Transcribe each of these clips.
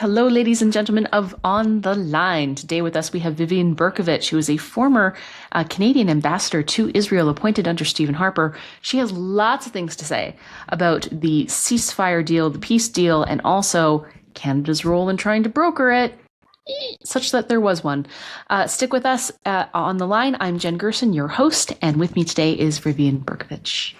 Hello, ladies and gentlemen of On the Line. Today with us we have Vivian Bercovici, who is a former Canadian ambassador to Israel appointed under Stephen Harper. She has lots of things to say about the ceasefire deal, the peace deal, and also Canada's role in trying to broker it, such that there was one. Stick with us on the line. I'm Jen Gerson, your host, and with me today is Vivian Bercovici.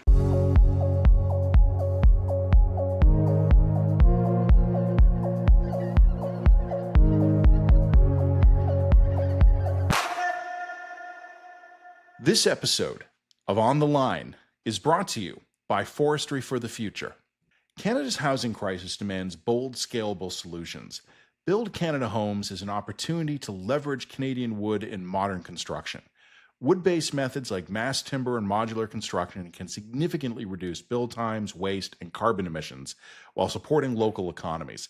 This episode of On the Line is brought to you by Forestry For The Future. Canada's housing crisis demands bold, scalable solutions. Build Canada Homes is an opportunity to leverage Canadian wood in modern construction. Wood-based methods like mass timber and modular construction can significantly reduce build times, waste, and carbon emissions while supporting local economies.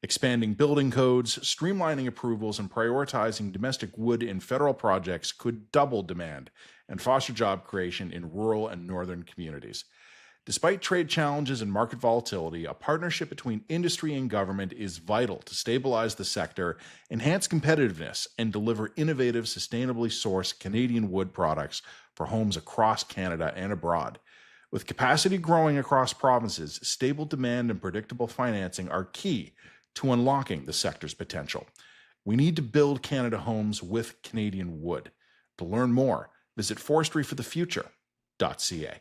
Expanding building codes, streamlining approvals, and prioritizing domestic wood in federal projects could double demand and foster job creation in rural and northern communities. Despite trade challenges and market volatility, a partnership between industry and government is vital to stabilize the sector, enhance competitiveness, and deliver innovative, sustainably sourced Canadian wood products for homes across Canada and abroad. With capacity growing across provinces, stable demand and predictable financing are key to unlocking the sector's potential. We need to build Canada Homes with Canadian wood. To learn more, visit forestryforthefuture.ca.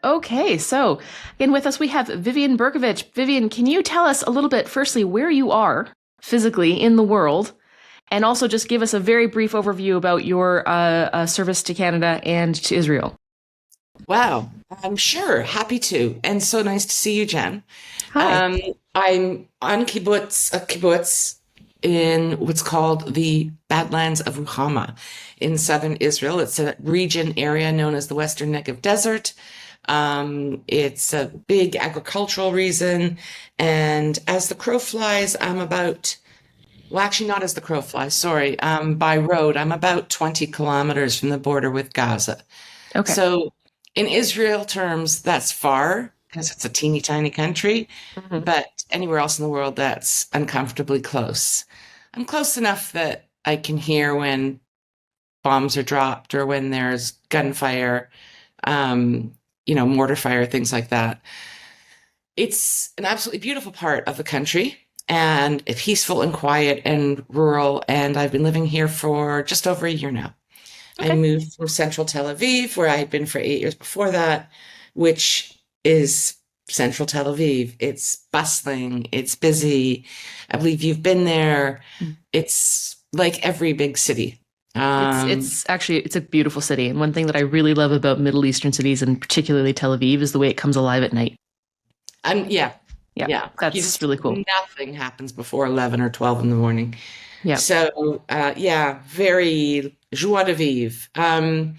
Okay, so again with us we have Vivian Bercovici. Vivian, can you tell us a little bit, firstly, where you are physically in the world, and also just give us a very brief overview about your service to Canada and to Israel? Wow, I'm sure. Happy to. And so nice to see you, Jen. Hi. I'm on a kibbutz in what's called the Badlands of Ruhama in southern Israel. It's a region area known as the Western Negev Desert. It's a big agricultural region. And as the crow flies, actually not as the crow flies, sorry, by road, I'm about 20 kilometers from the border with Gaza. Okay. So in Israel terms, that's far because it's a teeny tiny country, but anywhere else in the world, that's uncomfortably close. I'm close enough that I can hear when bombs are dropped or when there's gunfire, mortar fire, things like that. It's an absolutely beautiful part of the country and it's peaceful and quiet and rural. And I've been living here for just over a year now. Okay. I moved from central Tel Aviv, where I had been for 8 years before that, which is central Tel Aviv. It's bustling, it's busy. I believe you've been there. It's like every big city. It's a beautiful city. And one thing that I really love about Middle Eastern cities, and particularly Tel Aviv, is the way it comes alive at night. Yeah. That's really cool. Nothing happens before 11 or 12 in the morning. Yeah. So, very joie de vivre.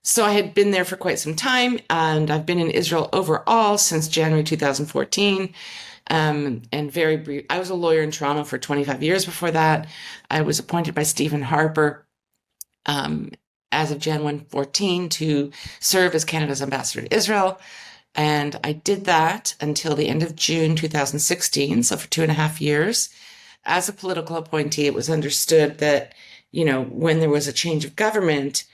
So I had been there for quite some time, and I've been in Israel overall since January 2014. And very brief. I was a lawyer in Toronto for 25 years before that. I was appointed by Stephen Harper as of January 2014 to serve as Canada's ambassador to Israel. And I did that until the end of June 2016, so for 2.5 years. As a political appointee, it was understood that, when there was a change of government,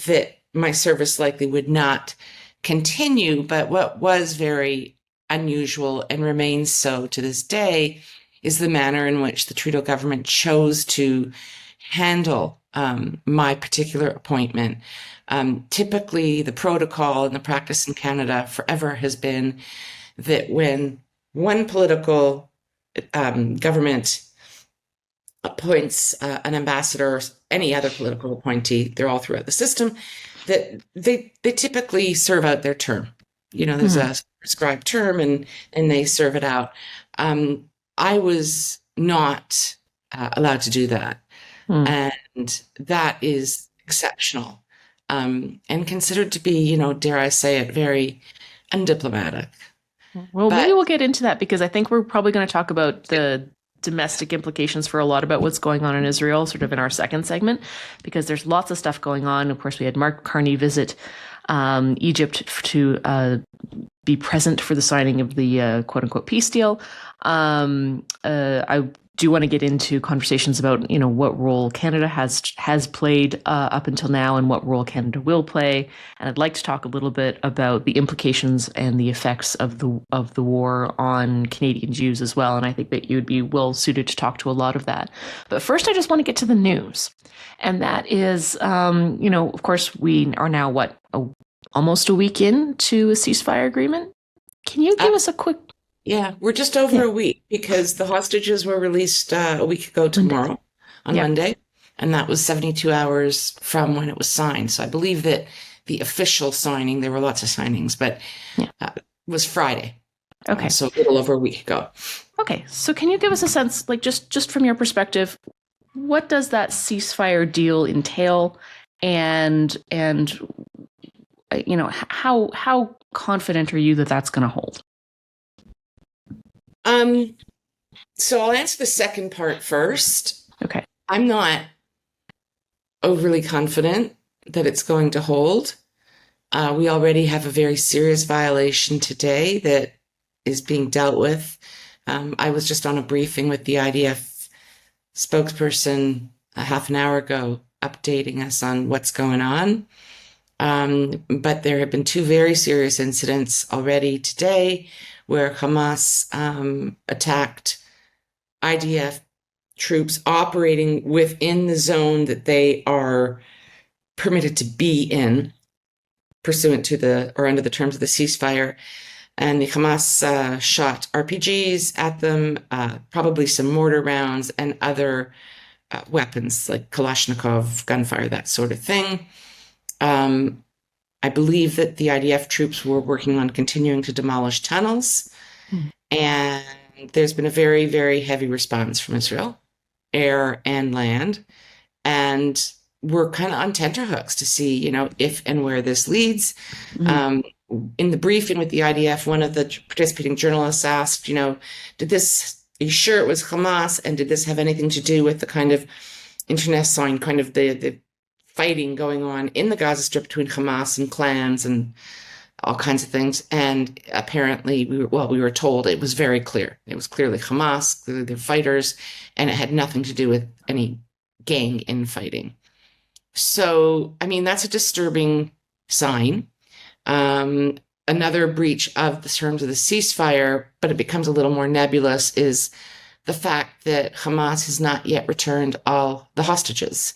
that my service likely would not continue. But what was very unusual and remains so to this day is the manner in which the Trudeau government chose to handle my particular appointment. Typically, the protocol and the practice in Canada forever has been that when one political government appoints an ambassador or any other political appointee, they're all throughout the system, that they typically serve out their term. There's a prescribed term and they serve it out. I was not allowed to do that. And that is exceptional and considered to be, dare I say it, very undiplomatic. Well, maybe we'll get into that because I think we're probably going to talk about the domestic implications for a lot about what's going on in Israel, sort of in our second segment, because there's lots of stuff going on. Of course, we had Mark Carney visit Egypt to be present for the signing of the quote unquote peace deal. I do want to get into conversations about, what role Canada has played up until now and what role Canada will play. And I'd like to talk a little bit about the implications and the effects of the war on Canadian Jews as well. And I think that you would be well suited to talk to a lot of that. But first, I just want to get to the news. And that is, of course, we are now, almost a week into a ceasefire agreement. Can you give us a quick... Yeah, we're just over a week because the hostages were released a week ago tomorrow, on Monday, and that was 72 hours from when it was signed. So I believe that the official signing, there were lots of signings, but was Friday. Okay. So a little over a week ago. Okay, so can you give us a sense, just from your perspective, what does that ceasefire deal entail, and how confident are you that that's going to hold? So I'll answer the second part first. Okay. I'm not overly confident that it's going to hold. We already have a very serious violation today that is being dealt with. I was just on a briefing with the IDF spokesperson a half an hour ago, updating us on what's going on. But there have been two very serious incidents already today where Hamas attacked IDF troops operating within the zone that they are permitted to be in, pursuant to under the terms of the ceasefire. And the Hamas shot RPGs at them, probably some mortar rounds and other weapons like Kalashnikov, gunfire, that sort of thing. I believe that the IDF troops were working on continuing to demolish tunnels. And there's been a very, very heavy response from Israel, air and land. And we're kind of on tenterhooks to see, if and where this leads. In the briefing with the IDF, one of the participating journalists asked, are you sure it was Hamas? And did this have anything to do with the kind of internecine, kind of the fighting going on in the Gaza Strip between Hamas and clans and all kinds of things? And apparently we were told it was very clear. It was clearly Hamas, clearly they're fighters, and it had nothing to do with any gang infighting. So, that's a disturbing sign. Another breach of the terms of the ceasefire, but it becomes a little more nebulous, is the fact that Hamas has not yet returned all the hostages.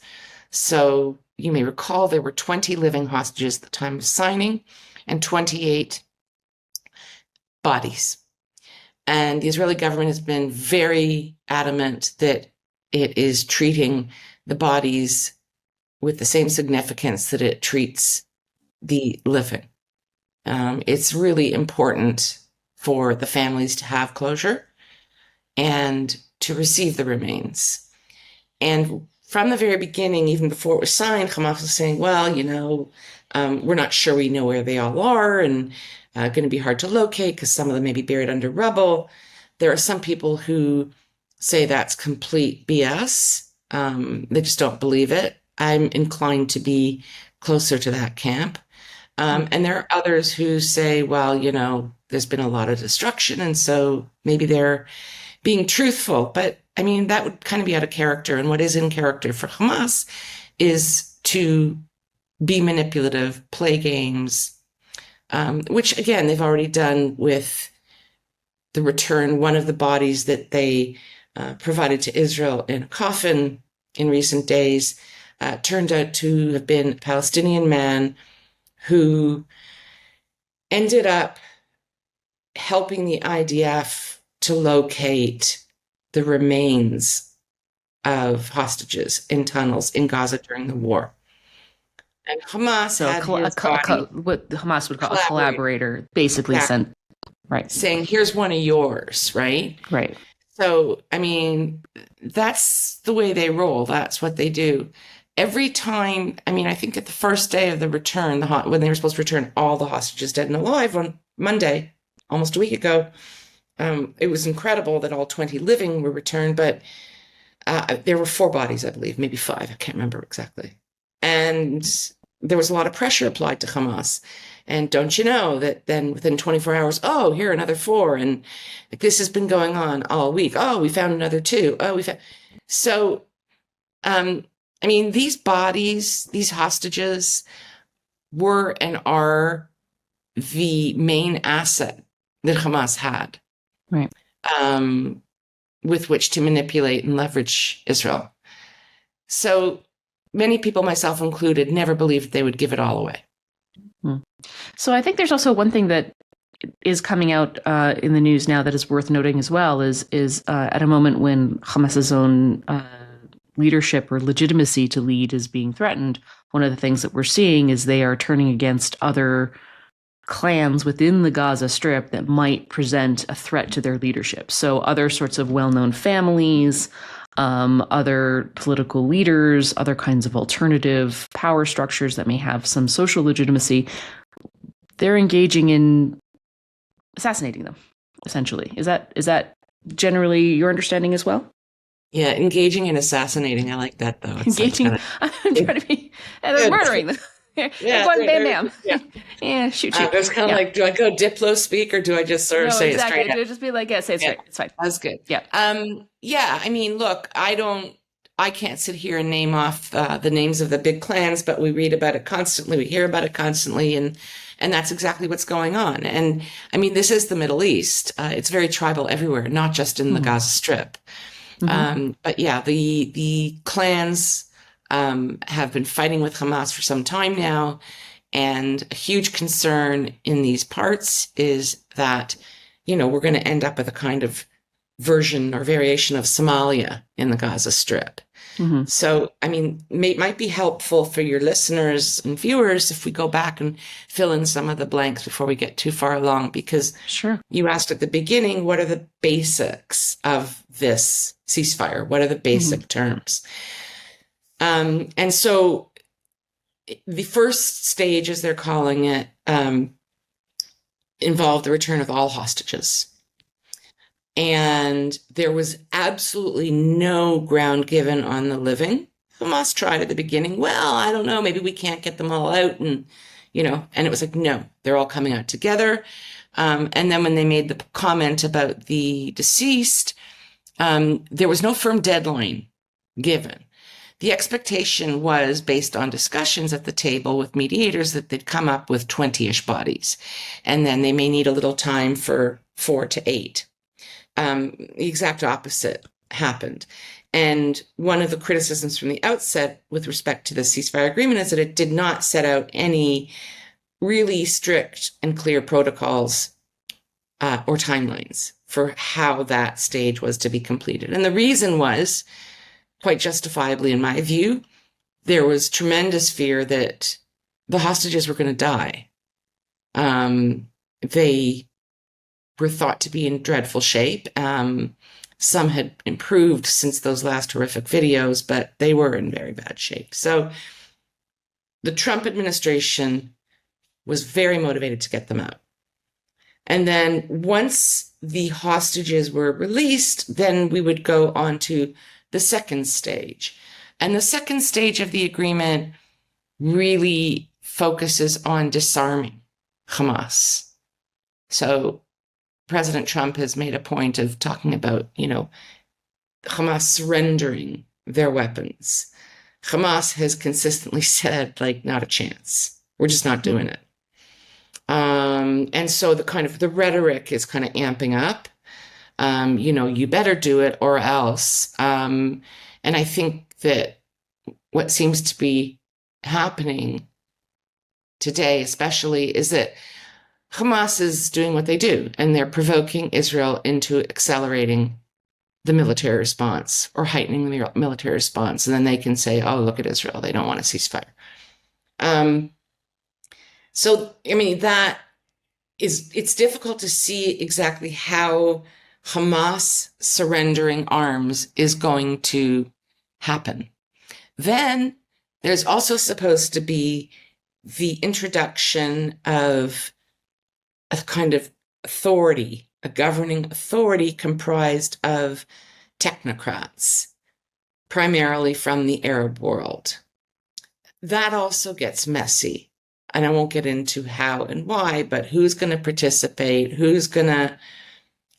So you may recall there were 20 living hostages at the time of signing and 28 bodies. And the Israeli government has been very adamant that it is treating the bodies with the same significance that it treats the living. It's really important for the families to have closure and to receive the remains. And from the very beginning, even before it was signed, Hamas was saying, well, we're not sure we know where they all are, and going to be hard to locate because some of them may be buried under rubble. There are some people who say that's complete BS. They just don't believe it. I'm inclined to be closer to that camp. And there are others who say, well, there's been a lot of destruction, and so maybe they're being truthful. But that would kind of be out of character. And what is in character for Hamas is to be manipulative, play games, which, again, they've already done with the return. One of the bodies that they provided to Israel in a coffin in recent days turned out to have been a Palestinian man who ended up helping the IDF to locate the remains of hostages in tunnels in Gaza during the war. And Hamas had what Hamas would call a collaborator, basically sent, right, saying, here's one of yours, right? Right. So, that's the way they roll. That's what they do. Every time, I think at the first day of the return, when they were supposed to return all the hostages dead and alive on Monday, almost a week ago, it was incredible that all 20 living were returned, but there were 4 bodies, I believe, maybe 5. I can't remember exactly. And there was a lot of pressure applied to Hamas. And don't you know that then within 24 hours, oh, here are another 4. And like, this has been going on all week. Oh, we found another 2. Oh, we found. So, I mean, these bodies, these hostages were and are the main asset that Hamas had, Right. With which to manipulate and leverage Israel. So many people, myself included, never believed they would give it all away. So I think there's also one thing that is coming out in the news now that is worth noting as well is at a moment when Hamas's own leadership or legitimacy to lead is being threatened. One of the things that we're seeing is they are turning against other clans within the Gaza Strip that might present a threat to their leadership. So other sorts of well-known families, other political leaders, other kinds of alternative power structures that may have some social legitimacy, they're engaging in assassinating them, essentially. Is that generally your understanding as well? Yeah, engaging in assassinating. I like that, though. It's Engaging, like I'm trying to be, and they're murdering them. They're going bam, bam. Yeah, shoot. There's kind of like, do I go Diplo speak or do I just sort of say it straight up? Just be like, yeah, say it straight. It's fine. That's good. Yeah. Yeah, I mean, look, I can't sit here and name off the names of the big clans, but we read about it constantly. We hear about it constantly. And that's exactly what's going on. And I mean, this is the Middle East. It's very tribal everywhere, not just in the Gaza Strip. But yeah, the clans have been fighting with Hamas for some time now. And a huge concern in these parts is that, we're going to end up with a kind of version or variation of Somalia in the Gaza Strip. So, I mean, might be helpful for your listeners and viewers if we go back and fill in some of the blanks before we get too far along, because you asked at the beginning, what are the basics of this ceasefire? What are the basic terms? And so the first stage, as they're calling it, involved the return of all hostages. And there was absolutely no ground given on the living. Hamas tried at the beginning, well, I don't know, maybe we can't get them all out. And, and it was like, no, they're all coming out together. And then when they made the comment about the deceased, there was no firm deadline given. The expectation was, based on discussions at the table with mediators, that they'd come up with 20-ish bodies. And then they may need a little time for 4 to 8. The exact opposite happened. And one of the criticisms from the outset with respect to the ceasefire agreement is that it did not set out any really strict and clear protocols or timelines for how that stage was to be completed. And the reason was, quite justifiably in my view, there was tremendous fear that the hostages were going to die. They were thought to be in dreadful shape. Some had improved since those last horrific videos, but they were in very bad shape. So the Trump administration was very motivated to get them out. And then once the hostages were released, then we would go on to the second stage. And the second stage of the agreement really focuses on disarming Hamas. So President Trump has made a point of talking about, Hamas surrendering their weapons. Hamas has consistently said, not a chance. We're just not doing it. And so the rhetoric is kind of amping up. You better do it or else. And I think that what seems to be happening today, especially, is that Hamas is doing what they do, and they're provoking Israel into accelerating the military response or heightening the military response. And then they can say, oh, look at Israel. They don't want a ceasefire. So, I mean, it's difficult to see exactly how Hamas surrendering arms is going to happen. Then there's also supposed to be the introduction of a kind of authority, a governing authority comprised of technocrats, primarily from the Arab world. that also gets messy. And I won't get into how and why, but who's going to participate? Who's going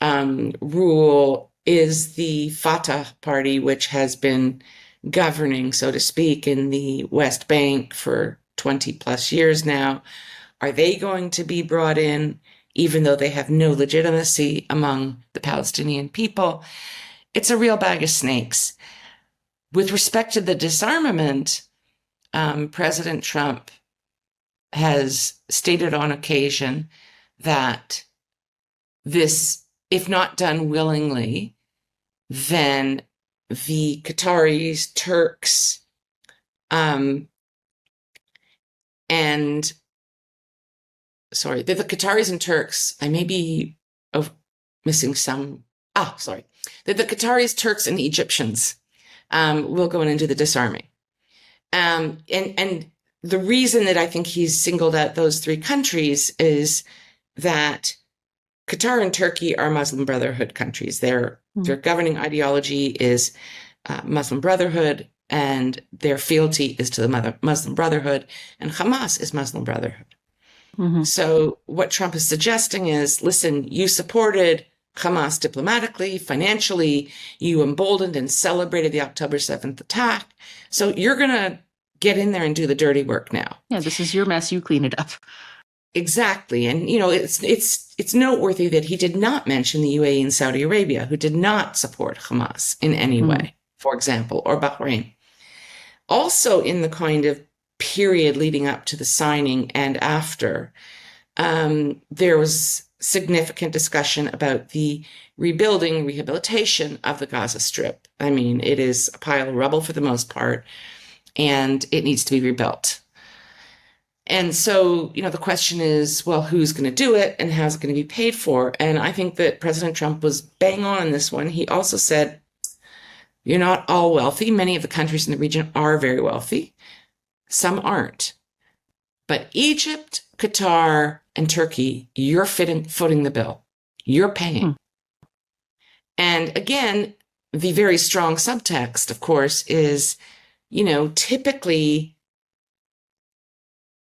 to rule? Is the Fatah party, which has been governing, so to speak, in the West Bank for 20 plus years now, are they going to be brought in, even though they have no legitimacy among the Palestinian people? It's a real bag of snakes. With respect to the disarmament, President Trump has stated on occasion that this, if not done willingly, then the Qataris, Turks, the Qataris and Turks, I may be missing some, that the Qataris, Turks, and Egyptians will go in and do the disarming. And the reason that I think he's singled out those three countries is that Qatar and Turkey are Muslim Brotherhood countries. Their governing ideology is Muslim Brotherhood, and their fealty is to the Muslim Brotherhood, and Hamas is Muslim Brotherhood. Mm-hmm. So what Trump is suggesting is, listen, you supported Hamas diplomatically, financially, you emboldened and celebrated the October 7th attack. So you're going to get in there and do the dirty work now. Yeah, this is your mess, you clean it up. Exactly. And, it's noteworthy that he did not mention the UAE and Saudi Arabia, who did not support Hamas in any way, for example, or Bahrain. Also in the kind of period leading up to the signing and after, there was significant discussion about the rehabilitation of the Gaza Strip. I mean, it is a pile of rubble for the most part, and it needs to be rebuilt. And so, the question is, well, who's going to do it and how's it going to be paid for? And I think that President Trump was bang on this one. He also said, you're not all wealthy. Many of the countries in the region are very wealthy. Some aren't. But Egypt, Qatar, and Turkey, you're footing the bill. You're paying. And again, the very strong subtext, of course, is, typically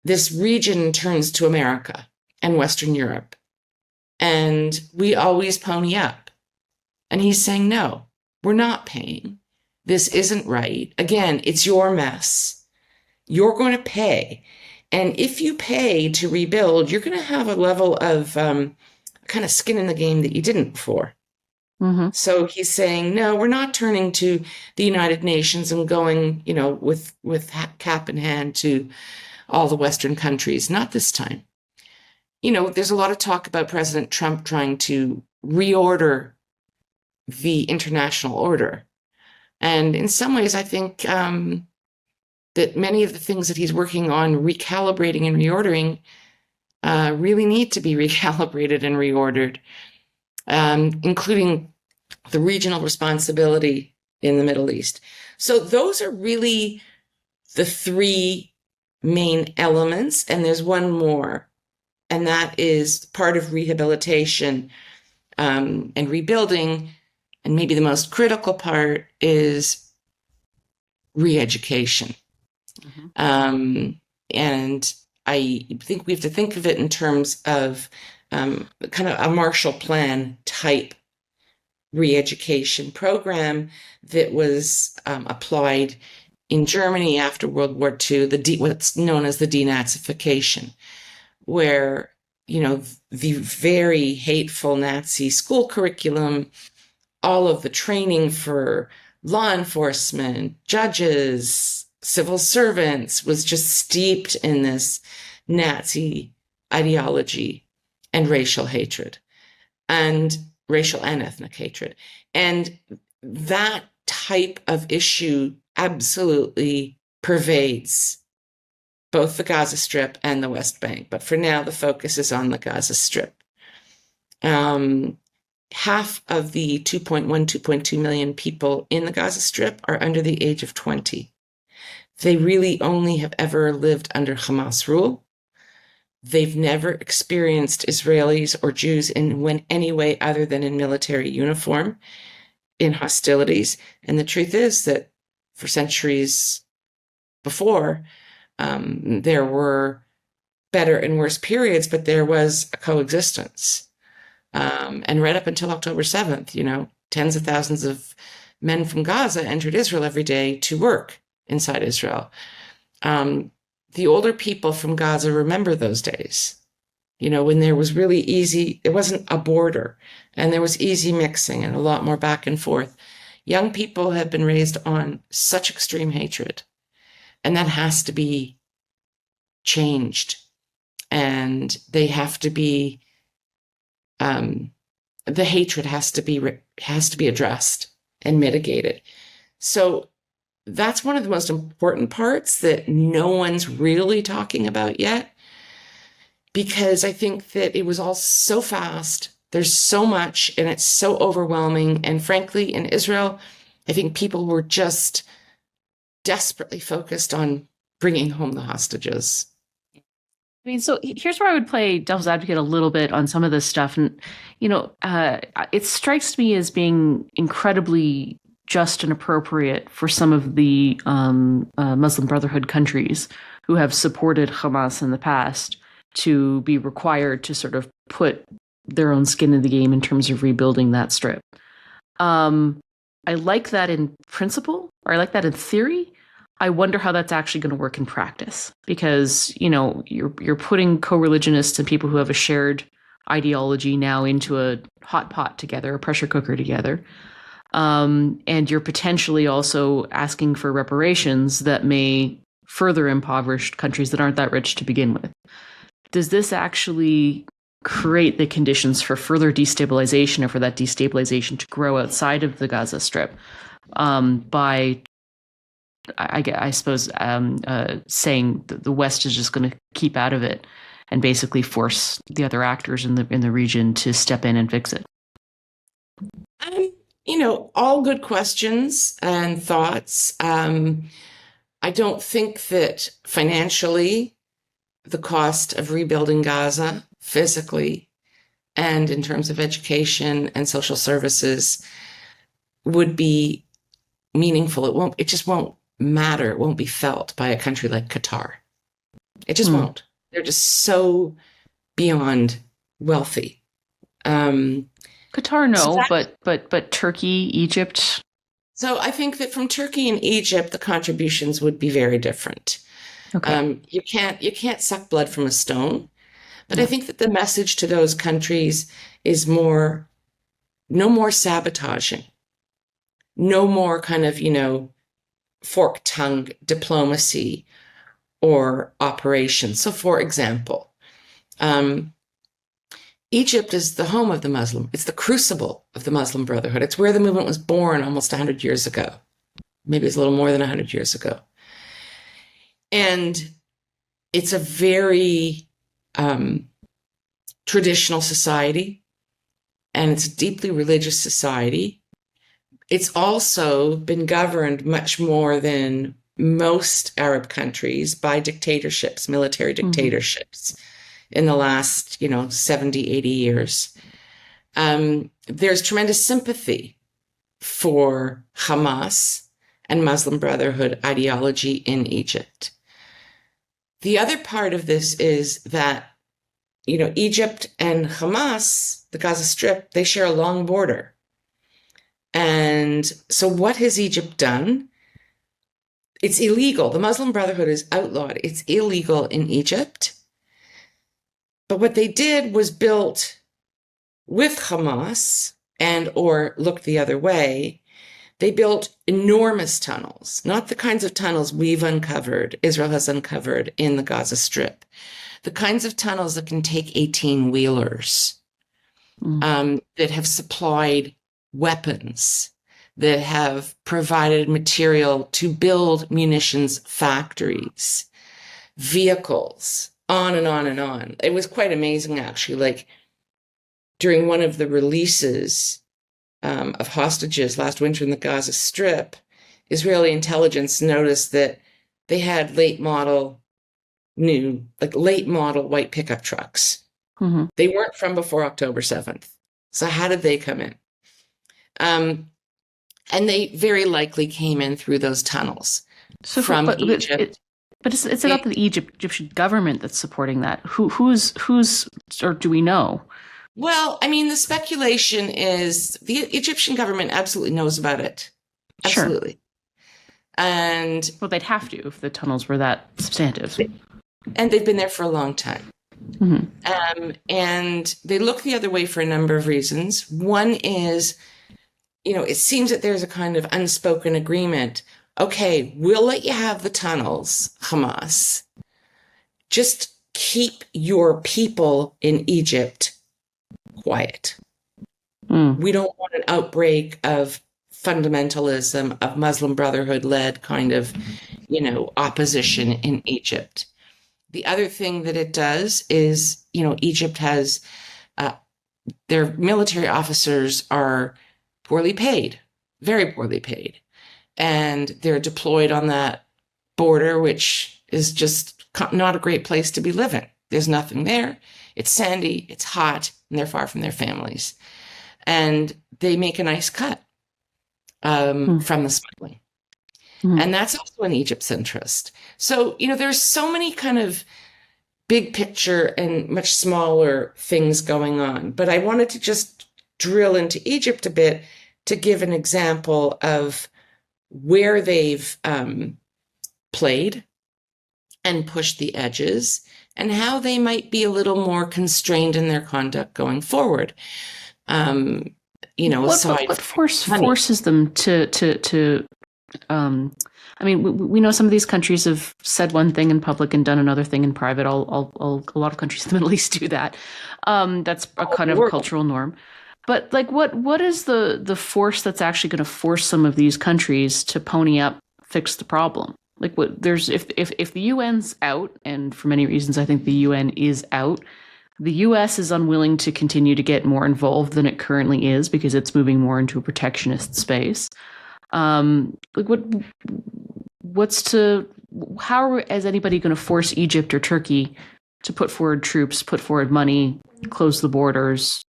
this region turns to America and Western Europe, and we always pony up. And he's saying, no, we're not paying. This isn't right. Again, it's your mess. You're going to pay. And if you pay to rebuild, you're going to have a level of kind of skin in the game that you didn't before. Mm-hmm. So he's saying, no, we're not turning to the United Nations and going, with cap in hand to all the Western countries. Not this time. There's a lot of talk about President Trump trying to reorder the international order. And in some ways, I think that many of the things that he's working on recalibrating and reordering really need to be recalibrated and reordered, including the regional responsibility in the Middle East. So those are really the three main elements, and there's one more, and that is part of rehabilitation and rebuilding, and maybe the most critical part is re-education. Mm-hmm. And I think we have to think of it in terms of kind of a Marshall Plan type re-education program that was applied in Germany after World War II, what's known as the denazification, where, the very hateful Nazi school curriculum, all of the training for law enforcement, judges, civil servants was just steeped in this Nazi ideology and racial hatred, and racial and ethnic hatred. And that type of issue absolutely pervades both the Gaza Strip and the West Bank. But for now, the focus is on the Gaza Strip. Half of the 2.2 million people in the Gaza Strip are under the age of 20. They really only have ever lived under Hamas rule. They've never experienced Israelis or Jews in any way other than in military uniform, in hostilities. And the truth is that for centuries before, There were better and worse periods, but there was a coexistence. And right up until October 7th, tens of thousands of men from Gaza entered Israel every day to work inside Israel. The older people from Gaza remember those days, when there was really easy, it wasn't a border, and there was easy mixing and a lot more back and forth. Young people have been raised on such extreme hatred, and that has to be changed. And they have to be, the hatred has to be addressed and mitigated. So that's one of the most important parts that no one's really talking about yet, because I think that it was all so fast. There's so much, and it's so overwhelming. And frankly, in Israel, I think people were just desperately focused on bringing home the hostages. I mean, so here's where I would play devil's advocate a little bit on some of this stuff. And, it strikes me as being incredibly just and appropriate for some of the Muslim Brotherhood countries who have supported Hamas in the past to be required to sort of put their own skin in the game in terms of rebuilding that strip. I like that in principle, or I like that in theory. I wonder how that's actually going to work in practice, because, you're putting co-religionists and people who have a shared ideology now into a hot pot together, a pressure cooker together. And you're potentially also asking for reparations that may further impoverish countries that aren't that rich to begin with. Does this actually create the conditions for further destabilization, or for that destabilization to grow outside of the Gaza Strip by, I suppose, saying that the West is just going to keep out of it and basically force the other actors in the region to step in and fix it? All good questions and thoughts. I don't think that financially the cost of rebuilding Gaza physically and in terms of education and social services would be meaningful. It just won't matter. It won't be felt by a country like Qatar. It just won't. They're just so beyond wealthy. Qatar, no, but Turkey, Egypt. So I think that from Turkey and Egypt, the contributions would be very different. Okay. You can't suck blood from a stone, but I think that the message to those countries is no more sabotaging, no more kind of, fork-tongue diplomacy or operations. So, for example, Egypt is the home of the Muslim. It's the crucible of the Muslim Brotherhood. It's where the movement was born almost 100 years ago. Maybe it's a little more than 100 years ago. And it's a very traditional society, and it's a deeply religious society. It's also been governed much more than most Arab countries by dictatorships, military dictatorships, in the last, 70, 80 years. There's tremendous sympathy for Hamas and Muslim Brotherhood ideology in Egypt. The other part of this is that, Egypt and Hamas, the Gaza Strip, they share a long border. And so what has Egypt done? It's illegal. The Muslim Brotherhood is outlawed. It's illegal in Egypt. But what they did was built with Hamas or looked the other way. They built enormous tunnels, not the kinds of tunnels we've uncovered, Israel has uncovered in the Gaza Strip, the kinds of tunnels that can take 18-wheelers, that have supplied weapons, that have provided material to build munitions factories, vehicles, on and on and on. It was quite amazing, actually. Like, during one of the releases of hostages last winter in the Gaza Strip, Israeli intelligence noticed that they had late model white pickup trucks. They weren't from before October 7th. So how did they come in? And they very likely came in through those tunnels from Egypt. But it's not the Egyptian government that's supporting that. Who's, or do we know? Well, I mean, the speculation is the Egyptian government absolutely knows about it. Sure. Absolutely. And Well, they'd have to if the tunnels were that substantive. and they've been there for a long time. And they look the other way for a number of reasons. One is, it seems that there's a kind of unspoken agreement. Okay, we'll let you have the tunnels, Hamas. Just keep your people in Egypt quiet. We don't want an outbreak of fundamentalism, of Muslim Brotherhood-led kind of, opposition in Egypt. The other thing that it does is, Egypt has, their military officers are poorly paid, very poorly paid. And they're deployed on that border, which is just not a great place to be living. There's nothing there. It's sandy, it's hot, and they're far from their families. And they make a nice cut from the smuggling. And that's also in Egypt's interest. So, there's so many kind of big picture and much smaller things going on. But I wanted to just drill into Egypt a bit to give an example of where they've played and pushed the edges and how they might be a little more constrained in their conduct going forward. What forces them to I mean, we know some of these countries have said one thing in public and done another thing in private. A lot of countries in the Middle East do that. That's a kind of cultural norm. But what is the force that's actually going to force some of these countries to pony up, fix the problem? If the UN's out, and for many reasons I think the UN is out, the US is unwilling to continue to get more involved than it currently is because it's moving more into a protectionist space. How is anybody going to force Egypt or Turkey to put forward troops, put forward money, close the borders,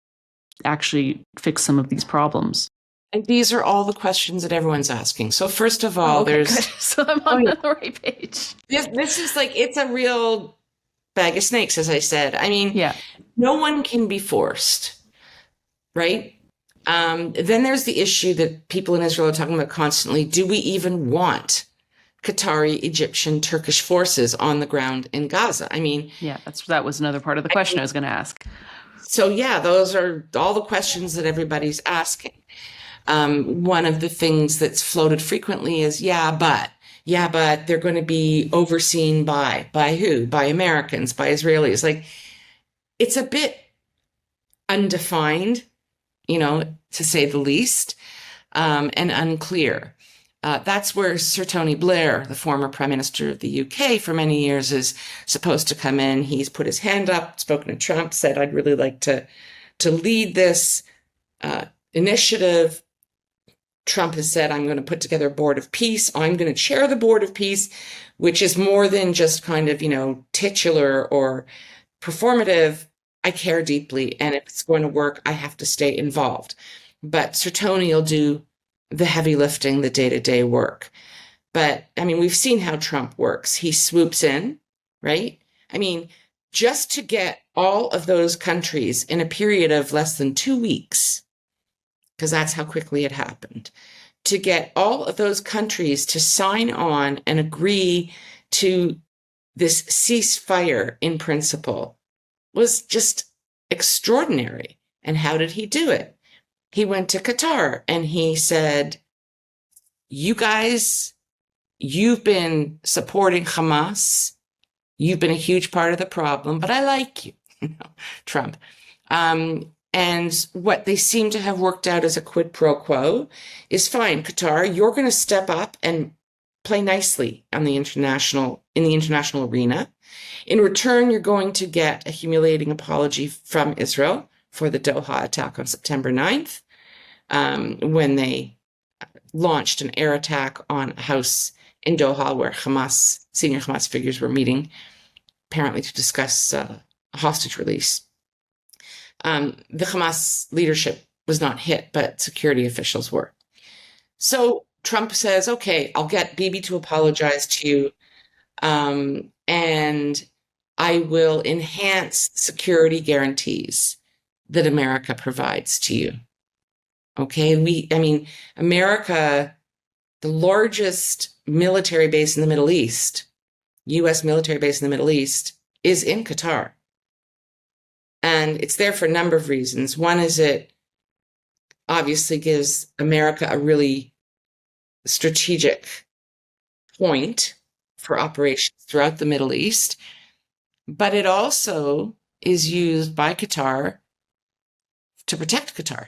actually fix some of these problems? And these are all the questions that everyone's asking. So first of all, so I'm on the right page. This is it's a real bag of snakes, as I said. I mean, no one can be forced, right? Then there's the issue that people in Israel are talking about constantly. Do we even want Qatari, Egyptian, Turkish forces on the ground in Gaza? I mean... Yeah, that was another part of the question I was going to ask. So those are all the questions that everybody's asking. One of the things that's floated frequently is, but they're going to be overseen by who? By Americans, by Israelis. It's a bit undefined, to say the least, and unclear. That's where Sir Tony Blair, the former Prime Minister of the UK for many years, is supposed to come in. He's put his hand up, spoken to Trump, said, I'd really like to lead this initiative. Trump has said, I'm going to put together a board of peace. I'm going to chair the board of peace, which is more than just kind of, titular or performative. I care deeply, and if it's going to work, I have to stay involved. But Sir Tony will do the heavy lifting, the day-to-day work. But, I mean, we've seen how Trump works. He swoops in, right? I mean, just to get all of those countries in a period of less than 2 weeks, because that's how quickly it happened, to get all of those countries to sign on and agree to this ceasefire in principle was just extraordinary. And how did he do it? He went to Qatar and he said, you guys, you've been supporting Hamas. You've been a huge part of the problem, but I like you, Trump. And what they seem to have worked out as a quid pro quo is fine. Qatar, you're going to step up and play nicely in the international arena. In return, you're going to get a humiliating apology from Israel for the Doha attack on September 9th, when they launched an air attack on a house in Doha where senior Hamas figures were meeting, apparently to discuss a hostage release. The Hamas leadership was not hit, but security officials were. So Trump says, okay, I'll get Bibi to apologize to you. And I will enhance security guarantees that America provides to you. Okay, America, the largest military base in the Middle East, U.S. military base in the Middle East, is in Qatar. And it's there for a number of reasons. One is it obviously gives America a really strategic point for operations throughout the Middle East, but it also is used by Qatar to protect Qatar.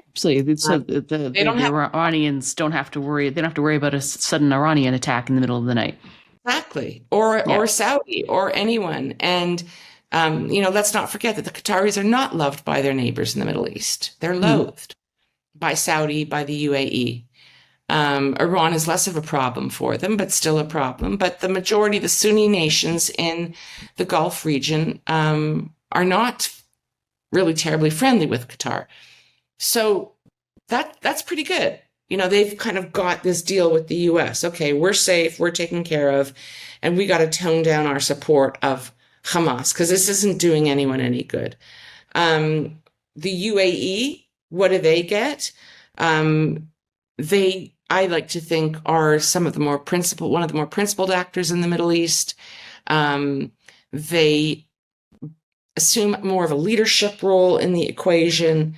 Absolutely. So They don't the have Iranians don't have to worry. They don't have to worry about a sudden Iranian attack in the middle of the night. exactly, Yeah. or Saudi or anyone. And let's not forget that the Qataris are not loved by their neighbors in the Middle East. They're loathed by Saudi, by the UAE. Iran is less of a problem for them, but still a problem. But the majority of the Sunni nations in the Gulf region are not really terribly friendly with Qatar. So that's pretty good. They've kind of got this deal with the U.S. Okay, we're safe, we're taken care of, and we got to tone down our support of Hamas because this isn't doing anyone any good. The UAE, what do they get? I like to think, are one of the more principled actors in the Middle East. They assume more of a leadership role in the equation,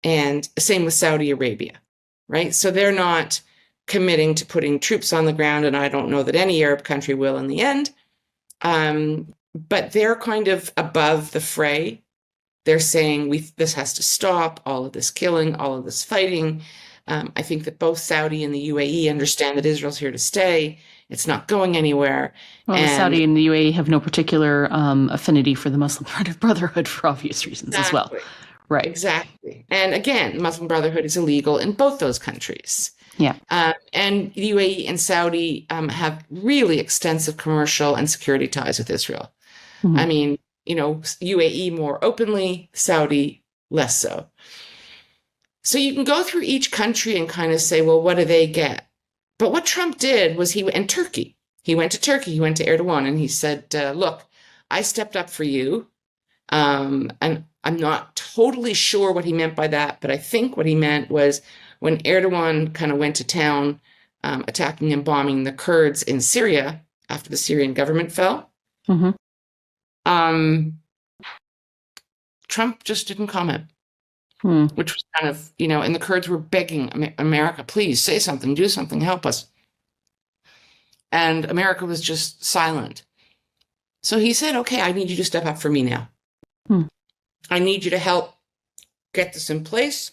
and same with Saudi Arabia, right? So they're not committing to putting troops on the ground, and I don't know that any Arab country will in the end. But they're kind of above the fray. They're saying this has to stop, all of this killing, all of this fighting. I think that both Saudi and the UAE understand that Israel's here to stay. It's not going anywhere. Well, the Saudi and the UAE have no particular affinity for the Muslim Brotherhood for obvious reasons as well. Right. Exactly. And again, Muslim Brotherhood is illegal in both those countries. Yeah. And the UAE and Saudi have really extensive commercial and security ties with Israel. Mm-hmm. I mean, UAE more openly, Saudi less so. So you can go through each country and kind of say, well, what do they get? But what Trump did was he went to Turkey. He went to Erdogan, and he said, look, I stepped up for you. And I'm not totally sure what he meant by that, but I think what he meant was when Erdogan kind of went to town, attacking and bombing the Kurds in Syria after the Syrian government fell, Trump just didn't comment. Which was kind of, and the Kurds were begging America, please say something, do something, help us. And America was just silent. So he said, okay, I need you to step up for me now. I need you to help get this in place.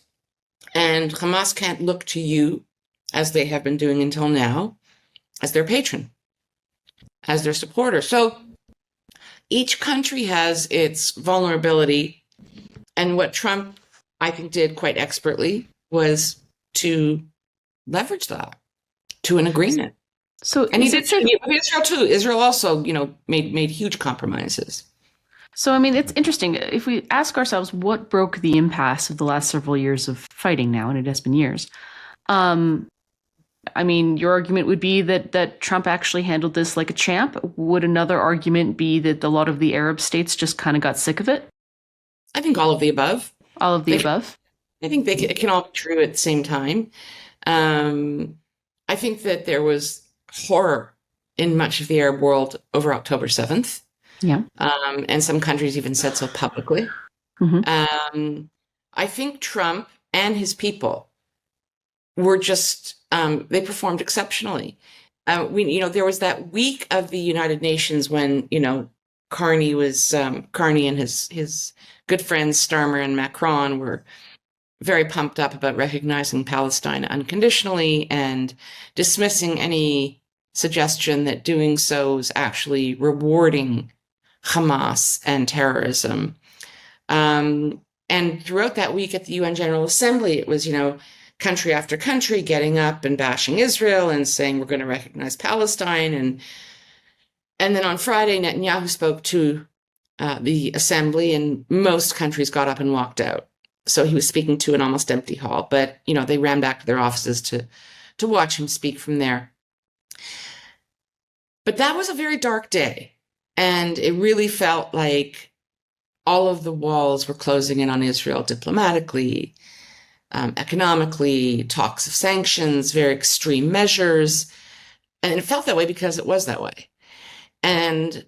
And Hamas can't look to you, as they have been doing until now, as their patron, as their supporter. So each country has its vulnerability. And what Trump, I think, did quite expertly was to leverage that to an agreement. So, and he did with Israel too. Israel also, made huge compromises. So, I mean, it's interesting. If we ask ourselves what broke the impasse of the last several years of fighting now, and it has been years, I mean, your argument would be that Trump actually handled this like a champ. Would another argument be that a lot of the Arab states just kind of got sick of it? I think all of the above. All of the above? I think it can all be true at the same time. I think that there was horror in much of the Arab world over October 7th. Yeah. And some countries even said so publicly. I think Trump and his people were just, they performed exceptionally. There was that week of the United Nations when, Carney and his good friends Starmer and Macron were very pumped up about recognizing Palestine unconditionally and dismissing any suggestion that doing so is actually rewarding Hamas and terrorism. And throughout that week at the UN General Assembly, it was, country after country getting up and bashing Israel and saying we're going to recognize Palestine. And then on Friday, Netanyahu spoke to the assembly, and most countries got up and walked out. So he was speaking to an almost empty hall, but they ran back to their offices to watch him speak from there. But that was a very dark day. And it really felt like all of the walls were closing in on Israel diplomatically, economically, talks of sanctions, very extreme measures. And it felt that way because it was that way. And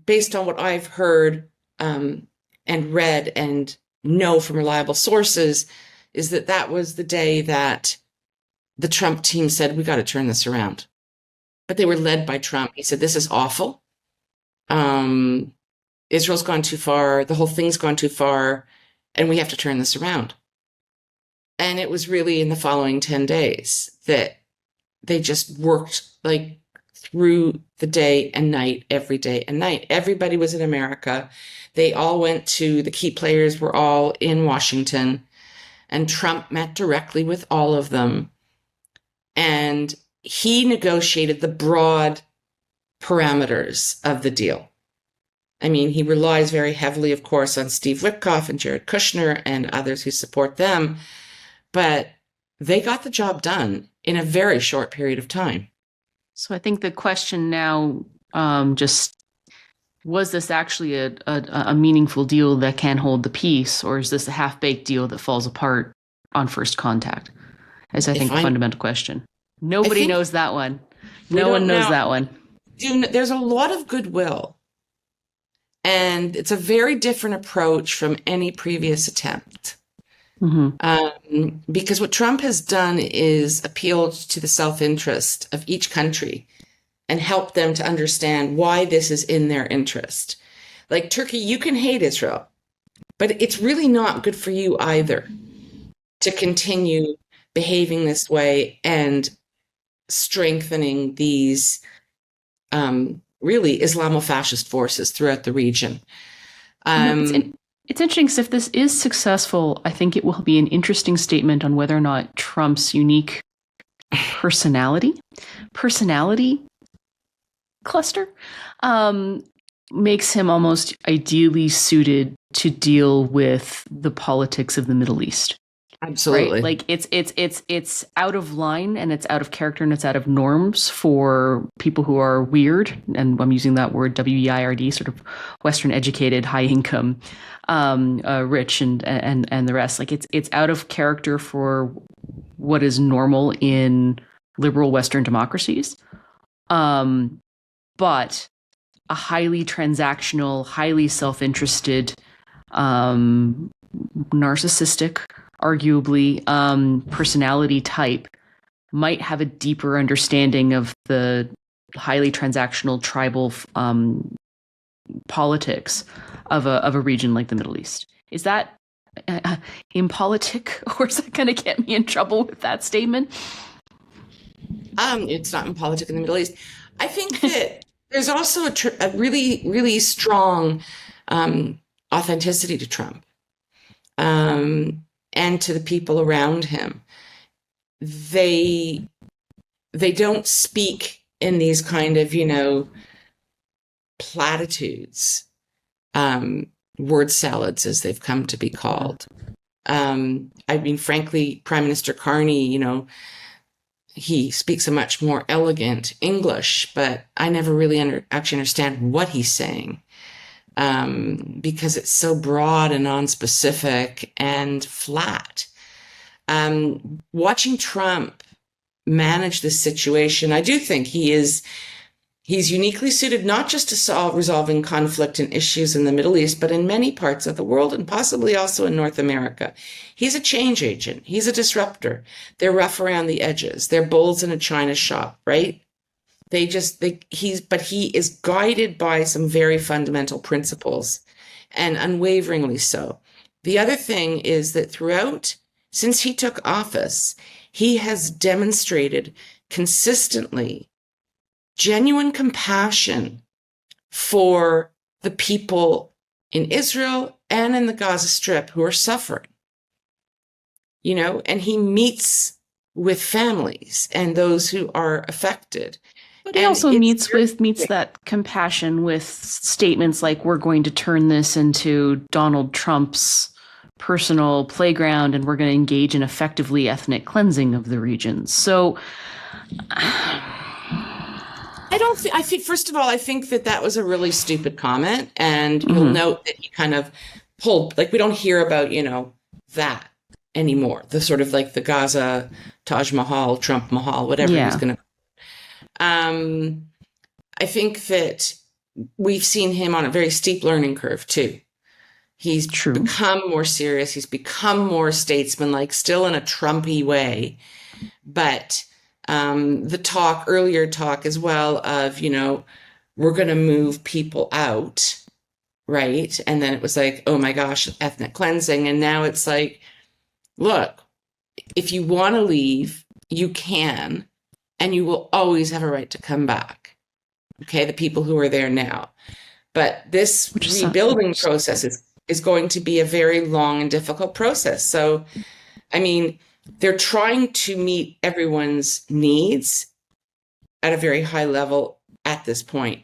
based on what I've heard and read and know from reliable sources, is that that was the day that the Trump team said, we got to turn this around. But they were led by Trump. He said, this is awful. Israel's gone too far. The whole thing's gone too far. And we have to turn this around. And it was really in the following 10 days that they just worked like through the day and night, every day and night. Everybody was in America. They all went to, the key players were all in Washington. And Trump met directly with all of them. And he negotiated the broad parameters of the deal. I mean, he relies very heavily, of course, on Steve Witkoff and Jared Kushner and others who support them. But they got the job done in a very short period of time. So I think the question now just, was this actually a meaningful deal that can hold the peace, or is this a half-baked deal that falls apart on first contact? Is, I think, the fundamental question. Nobody knows that one. No one knows that one. There's a lot of goodwill. And it's a very different approach from any previous attempt. Mm-hmm. Because what Trump has done is appealed to the self-interest of each country and helped them to understand why this is in their interest. Like Turkey, you can hate Israel, but it's really not good for you either to continue behaving this way and strengthening these really Islamofascist forces throughout the region. It's interesting because if this is successful, I think it will be an interesting statement on whether or not Trump's unique personality cluster makes him almost ideally suited to deal with the politics of the Middle East. Absolutely. Right? Like it's out of line and it's out of character and it's out of norms for people who are weird. And I'm using that word WEIRD, sort of Western educated, high income, rich and the rest. Like it's out of character for what is normal in liberal Western democracies. But a highly transactional, highly self-interested, narcissistic, arguably, personality type might have a deeper understanding of the highly transactional tribal politics of a region like the Middle East. Is that impolitic, or is that going to get me in trouble with that statement? It's not impolitic in the Middle East. I think that there's also a really, really strong authenticity to Trump. And to the people around him. They don't speak in these kind of, platitudes, word salads, as they've come to be called. I mean, frankly, Prime Minister Carney, he speaks a much more elegant English, but I never really actually understand what he's saying. Because it's so broad and nonspecific and flat. Watching Trump manage this situation, I do think he's uniquely suited not just to resolving conflict and issues in the Middle East, but in many parts of the world and possibly also in North America. He's a change agent. He's a disruptor. They're rough around the edges. They're bulls in a china shop, right? But he is guided by some very fundamental principles, and unwaveringly so. The other thing is that since he took office, he has demonstrated consistently genuine compassion for the people in Israel and in the Gaza Strip who are suffering. And he meets with families and those who are affected. But he also meets that compassion with statements like, we're going to turn this into Donald Trump's personal playground and we're going to engage in effectively ethnic cleansing of the region. So yeah, I think, first of all, I think that was a really stupid comment. And you'll note that he kind of pulled, like, we don't hear about, that anymore. The sort of like the Gaza, Taj Mahal, Trump Mahal, whatever he was going to. I think that we've seen him on a very steep learning curve too. He's become more serious. He's become more statesmanlike, still in a Trumpy way. But the earlier talk as well of, we're going to move people out, right? And then it was like, oh my gosh, ethnic cleansing. And now it's like, look, if you want to leave, you can, and you will always have a right to come back. Okay, the people who are there now. But this rebuilding process is going to be a very long and difficult process. So, I mean, they're trying to meet everyone's needs at a very high level at this point.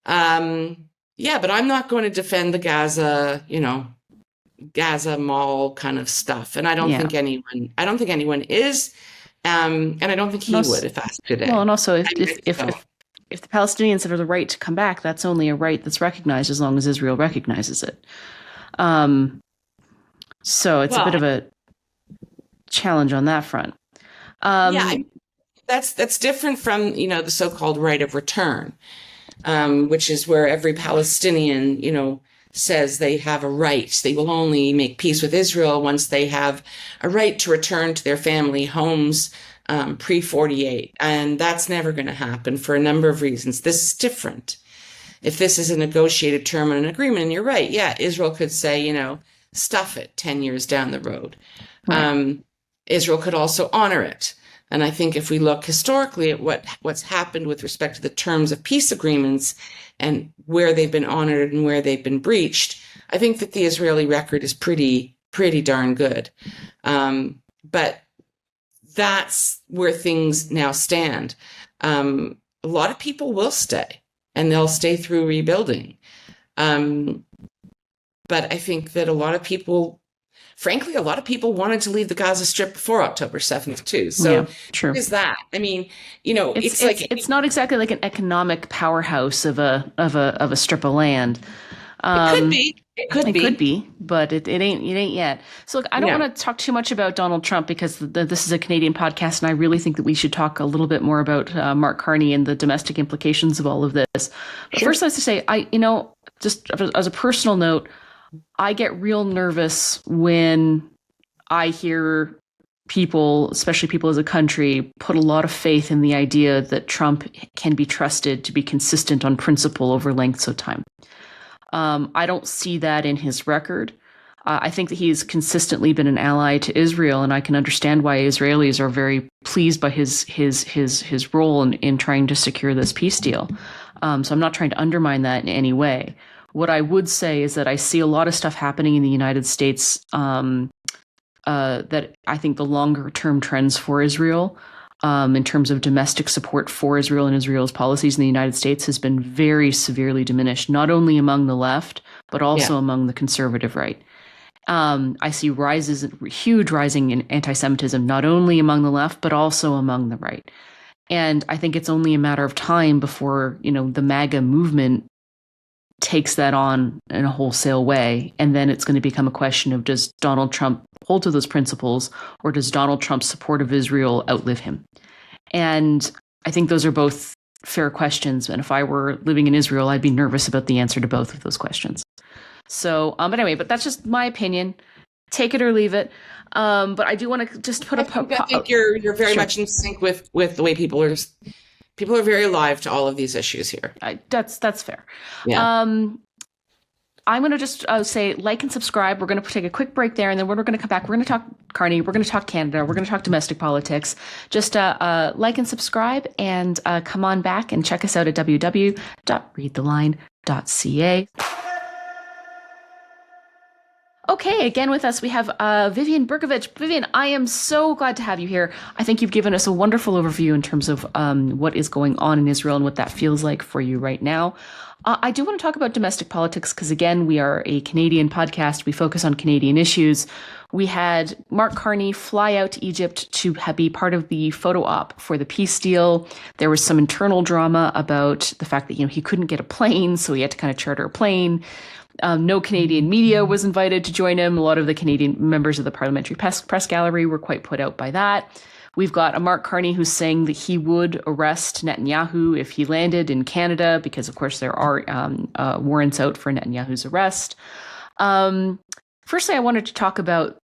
But I'm not going to defend the Gaza Mall kind of stuff. And I don't think anyone is. And I don't think he would if asked today. Well, and also if the Palestinians have the right to come back, that's only a right that's recognized as long as Israel recognizes it. So it's a bit of a challenge on that front. That's different from, the so-called right of return, which is where every Palestinian, says they have a right. They will only make peace with Israel once they have a right to return to their family homes pre-48. And that's never going to happen for a number of reasons. This is different. If this is a negotiated term and an agreement, and you're right, Israel could say, stuff it 10 years down the road. Right. Israel could also honor it. And I think if we look historically at what's happened with respect to the terms of peace agreements and where they've been honored and where they've been breached, I think that the Israeli record is pretty darn good. But that's where things now stand. A lot of people will stay, and they'll stay through rebuilding. But I think that a lot of people wanted to leave the Gaza Strip before October 7th too. So true. Is that? I mean, it's not exactly like an economic powerhouse of a strip of land. It could be, but it ain't yet. So look, I don't want to talk too much about Donald Trump because this is a Canadian podcast, and I really think that we should talk a little bit more about Mark Carney and the domestic implications of all of this. But first, I have to say, just as a personal note, I get real nervous when I hear people, especially people as a country, put a lot of faith in the idea that Trump can be trusted to be consistent on principle over lengths of time. I don't see that in his record. I think that he's consistently been an ally to Israel, and I can understand why Israelis are very pleased by his role in trying to secure this peace deal. So I'm not trying to undermine that in any way. What I would say is that I see a lot of stuff happening in the United States that I think the longer term trends for Israel in terms of domestic support for Israel and Israel's policies in the United States has been very severely diminished, not only among the left, but also among the conservative right. I see huge rising in anti-Semitism, not only among the left, but also among the right. And I think it's only a matter of time before, the MAGA movement takes that on in a wholesale way. And then it's going to become a question of, does Donald Trump hold to those principles, or does Donald Trump's support of Israel outlive him? And I think those are both fair questions. And if I were living in Israel, I'd be nervous about the answer to both of those questions. So, but that's just my opinion. Take it or leave it. But I do want to just put I think you're very much in sync with the way people are very alive to all of these issues here. That's fair. Yeah. I'm going to just say like and subscribe. We're going to take a quick break there, and then we're going to come back. We're going to talk Carney. We're going to talk Canada. We're going to talk domestic politics. Just like and subscribe, and come on back and check us out at www.readtheline.ca. Okay, again with us, we have Vivian Bercovici. Vivian, I am so glad to have you here. I think you've given us a wonderful overview in terms of what is going on in Israel and what that feels like for you right now. I do want to talk about domestic politics because, again, we are a Canadian podcast. We focus on Canadian issues. We had Mark Carney fly out to Egypt to be part of the photo op for the peace deal. There was some internal drama about the fact that, he couldn't get a plane, so he had to kind of charter a plane. No Canadian media was invited to join him. A lot of the Canadian members of the parliamentary press gallery were quite put out by that. We've got a Mark Carney who's saying that he would arrest Netanyahu if he landed in Canada, because, of course, there are warrants out for Netanyahu's arrest. Firstly, I wanted to talk about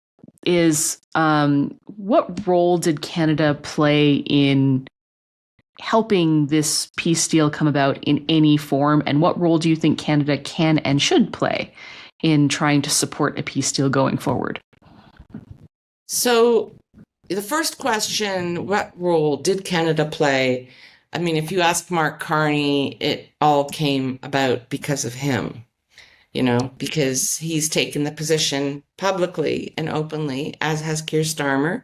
is what role did Canada play in helping this peace deal come about in any form? And what role do you think Canada can and should play in trying to support a peace deal going forward? So the first question, what role did Canada play? I mean, if you ask Mark Carney, it all came about because of him, because he's taken the position publicly and openly, as has Keir Starmer.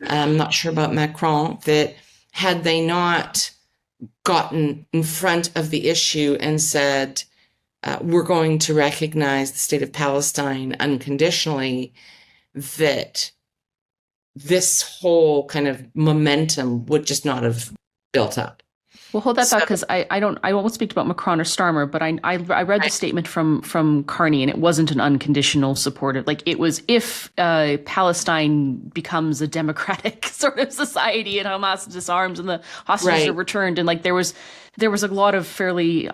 I'm not sure about Macron, that had they not gotten in front of the issue and said, we're going to recognize the state of Palestine unconditionally, that this whole kind of momentum would just not have built up. Well, hold that thought, because I won't speak about Macron or Starmer, but I read the statement from Carney, and it wasn't an unconditional support. Like, it was if Palestine becomes a democratic sort of society and Hamas disarms and the hostages are returned, and like there was a lot of very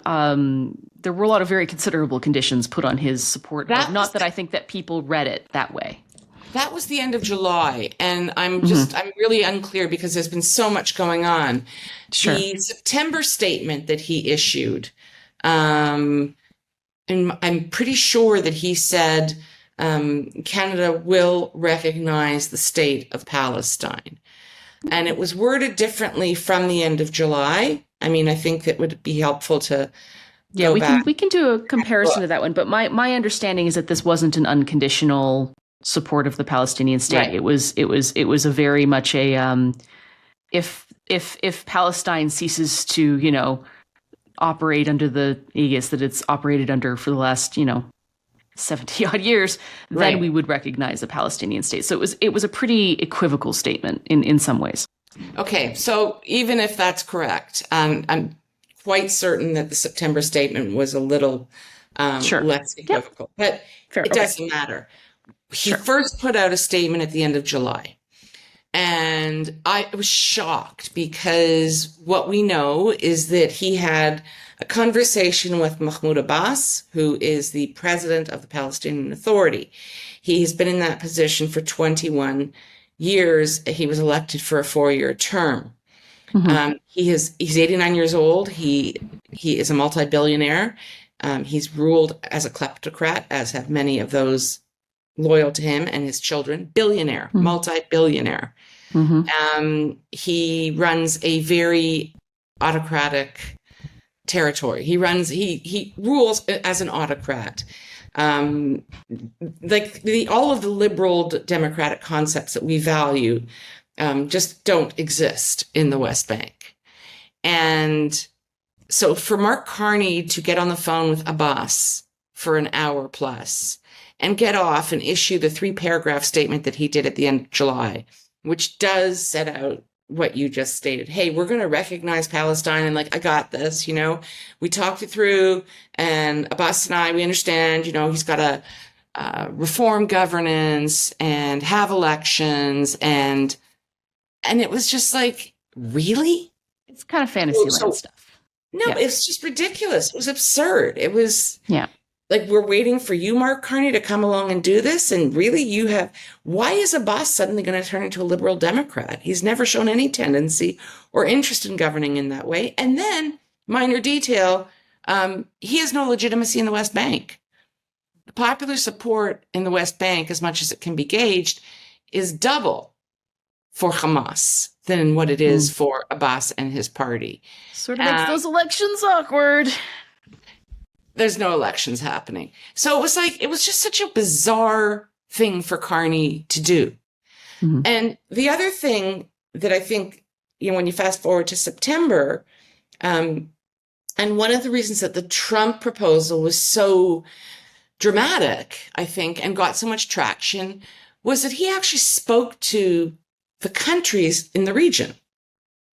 considerable conditions put on his support. Not that I think that people read it that way. That was the end of July, and I'm really unclear because there's been so much going on. Sure. The September statement that he issued, and I'm pretty sure that he said Canada will recognize the state of Palestine. And it was worded differently from the end of July. I mean, I think that would be helpful to we can do a comparison to that one, but my understanding is that this wasn't an unconditional support of the Palestinian state. Right. It was a very much a if Palestine ceases to operate under the aegis that it's operated under for the last 70 odd years, then we would recognize a Palestinian state. So it was a pretty equivocal statement in some ways. Okay, so even if that's correct, I'm quite certain that the September statement was a little less equivocal, but it doesn't matter. He first put out a statement at the end of July, and I was shocked because what we know is that he had a conversation with Mahmoud Abbas, who is the president of the Palestinian Authority. He's been in that position for 21 years. He was elected for a 4-year term. Mm-hmm. He's 89 years old. He is a multi-billionaire. He's ruled as a kleptocrat, as have many of those loyal to him and his children. Billionaire, multi-billionaire. Mm-hmm. He runs a very autocratic territory. He rules as an autocrat. All of the liberal democratic concepts that we value just don't exist in the West Bank. And so for Mark Carney to get on the phone with Abbas for an hour plus and get off and issue the 3-paragraph statement that he did at the end of July, which does set out what you just stated. Hey, we're going to recognize Palestine, and I got this, we talked it through, and Abbas and I, we understand, he's got to reform governance and have elections, and it was just really? It's kind of Fantasyland stuff. No, it's just ridiculous. It was absurd. It was we're waiting for you, Mark Carney, to come along and do this. And really why is Abbas suddenly going to turn into a liberal Democrat? He's never shown any tendency or interest in governing in that way. And then, minor detail, he has no legitimacy in the West Bank. The popular support in the West Bank, as much as it can be gauged, is double for Hamas than what it is for Abbas and his party. Sort of makes those elections awkward. There's no elections happening. So it was just such a bizarre thing for Carney to do. Mm-hmm. And the other thing that I think, when you fast forward to September, and one of the reasons that the Trump proposal was so dramatic, I think, and got so much traction was that he actually spoke to the countries in the region,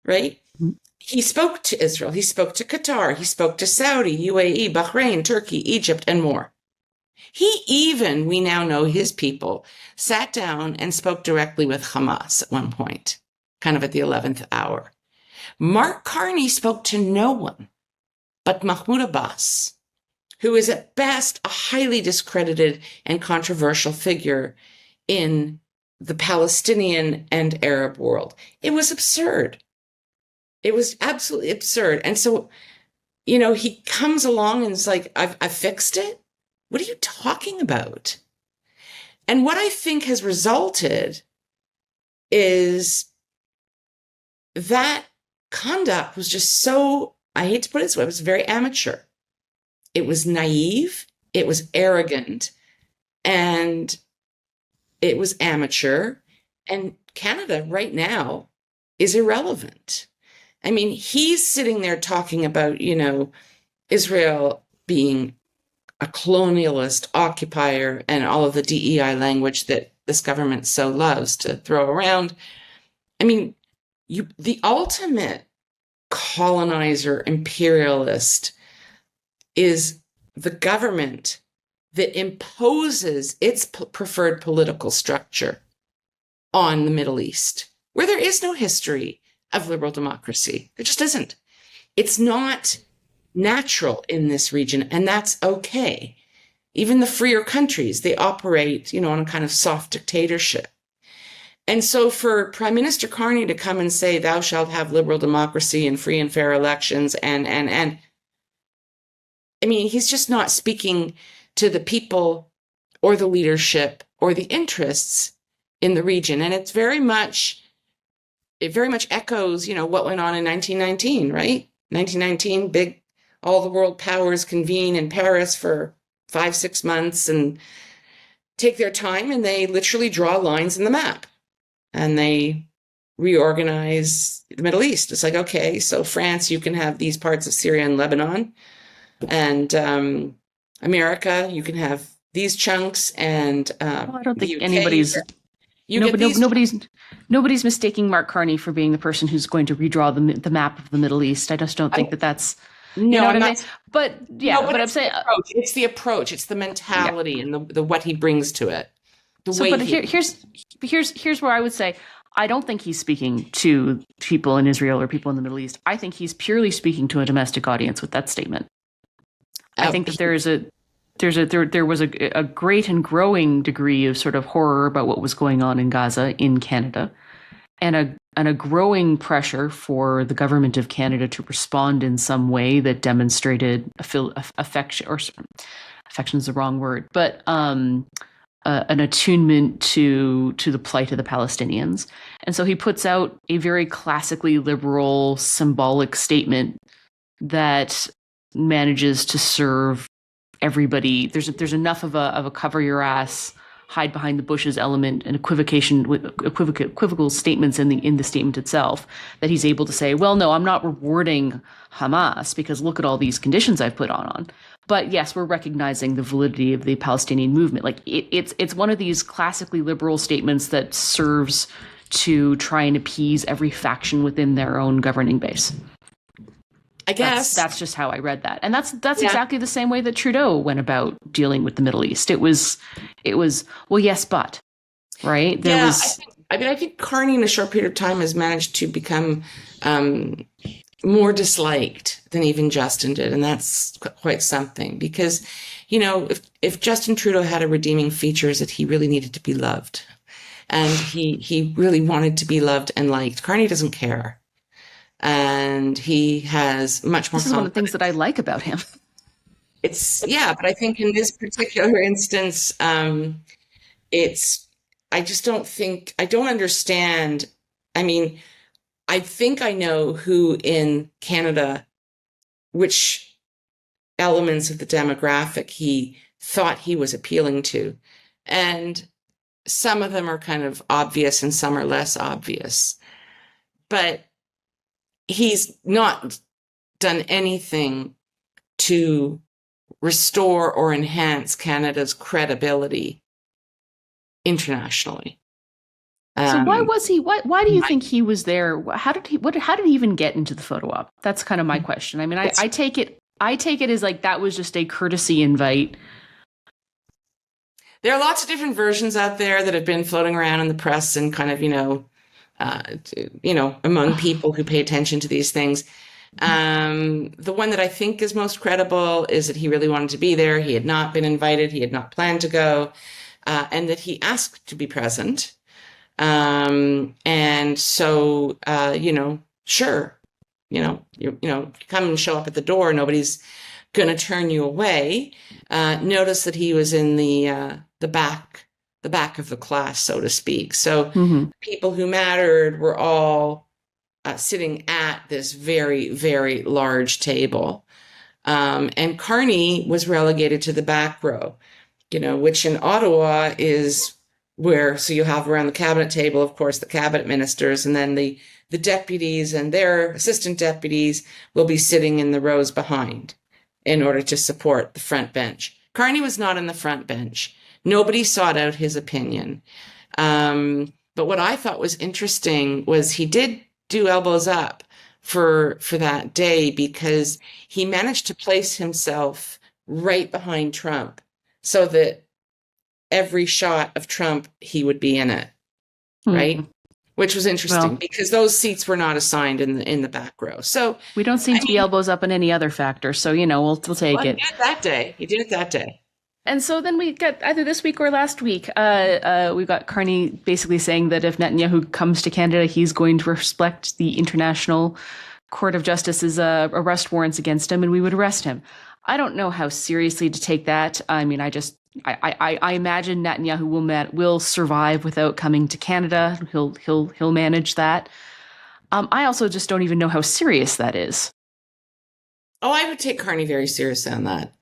right? He spoke to Israel, he spoke to Qatar, he spoke to Saudi, UAE, Bahrain, Turkey, Egypt, and more. He even, we now know his people, sat down and spoke directly with Hamas at one point, kind of at the 11th hour. Mark Carney spoke to no one but Mahmoud Abbas, who is at best a highly discredited and controversial figure in the Palestinian and Arab world. It was absurd. It was absolutely absurd. And so, he comes along and is like, I fixed it. What are you talking about? And what I think has resulted is that conduct was just so, I hate to put it this way, it was very amateur. It was naive, it was arrogant, and it was amateur. And Canada right now is irrelevant. I mean, he's sitting there talking about, Israel being a colonialist occupier and all of the DEI language that this government so loves to throw around. I mean, the ultimate colonizer imperialist is the government that imposes its preferred political structure on the Middle East, where there is no history of liberal democracy. There just isn't. It's not natural in this region, and that's okay. Even the freer countries, they operate, on a kind of soft dictatorship. And so for Prime Minister Carney to come and say, thou shalt have liberal democracy and free and fair elections, and I mean, he's just not speaking to the people or the leadership or the interests in the region. And it very much echoes, what went on in 1919, right? 1919, all the world powers convene in Paris for 5-6 months and take their time, and they literally draw lines in the map and they reorganize the Middle East. It's like, okay, so France, you can have these parts of Syria and Lebanon, and America, you can have these chunks, and Well, I don't think UK, anybody's mistaking Mark Carney for being the person who's going to redraw the map of the Middle East. I just don't think that's no, what I'm I mean? not. But yeah, No, but I'm saying it's the approach, it's the mentality, and the what he brings to it. Here's where I would say I don't think he's speaking to people in Israel or people in the Middle East. I think he's purely speaking to a domestic audience with that statement. I think that there was a great and growing degree of sort of horror about what was going on in Gaza in Canada, and a growing pressure for the government of Canada to respond in some way that demonstrated affection, or affection is the wrong word, but an attunement to the plight of the Palestinians. And so he puts out a very classically liberal, symbolic statement that manages to serve everybody. There's enough of a cover your ass, hide behind the bushes element and equivocal statements in the statement itself that he's able to say, well, no, I'm not rewarding Hamas because look at all these conditions I've put on. But yes, we're recognizing the validity of the Palestinian movement. Like it's one of these classically liberal statements that serves to try and appease every faction within their own governing base. I guess that's just how I read that, and that's exactly the same way that Trudeau went about dealing with the Middle East. It was well, yes, but right there was. I think Carney in a short period of time has managed to become more disliked than even Justin did, and that's quite something. Because if Justin Trudeau had a redeeming feature, is that he really needed to be loved, and he really wanted to be loved and liked. Carney doesn't care. And he has much more. This is one of the things that I like about him. But I think in this particular instance, I don't understand. I mean, I think I know who in Canada, which elements of the demographic he thought he was appealing to. And some of them are kind of obvious and some are less obvious. But he's not done anything to restore or enhance Canada's credibility internationally. So why was he? Why do you think he was there? How did he even get into the photo op? That's kind of my question. I mean, I take it as like that was just a courtesy invite. There are lots of different versions out there that have been floating around in the press and kind of, among people who pay attention to these things. The one that I think is most credible is that he really wanted to be there. He had not been invited. He had not planned to go, and that he asked to be present. And so, sure, you come and show up at the door. Nobody's going to turn you away. Notice that he was in the back of the class, so to speak. So people who mattered were all sitting at this very, very large table. And Carney was relegated to the back row, which in Ottawa is where, so you have around the cabinet table, of course, the cabinet ministers, and then the deputies and their assistant deputies will be sitting in the rows behind in order to support the front bench. Carney was not in the front bench. Nobody sought out his opinion. But what I thought was interesting was he did do elbows up for that day, because he managed to place himself right behind Trump so that every shot of Trump, he would be in it, right? Which was interesting because those seats were not assigned in the back row. So we don't seem to be elbows up in any other factor. So, we'll take it. He did it that day. He did it that day. And so then we got either this week or last week, we got Carney basically saying that if Netanyahu comes to Canada, he's going to respect the International Court of Justice's arrest warrants against him, and we would arrest him. I don't know how seriously to take that. I mean, I imagine Netanyahu will survive without coming to Canada. He'll manage that. I also just don't even know how serious that is. Oh, I would take Carney very seriously on that.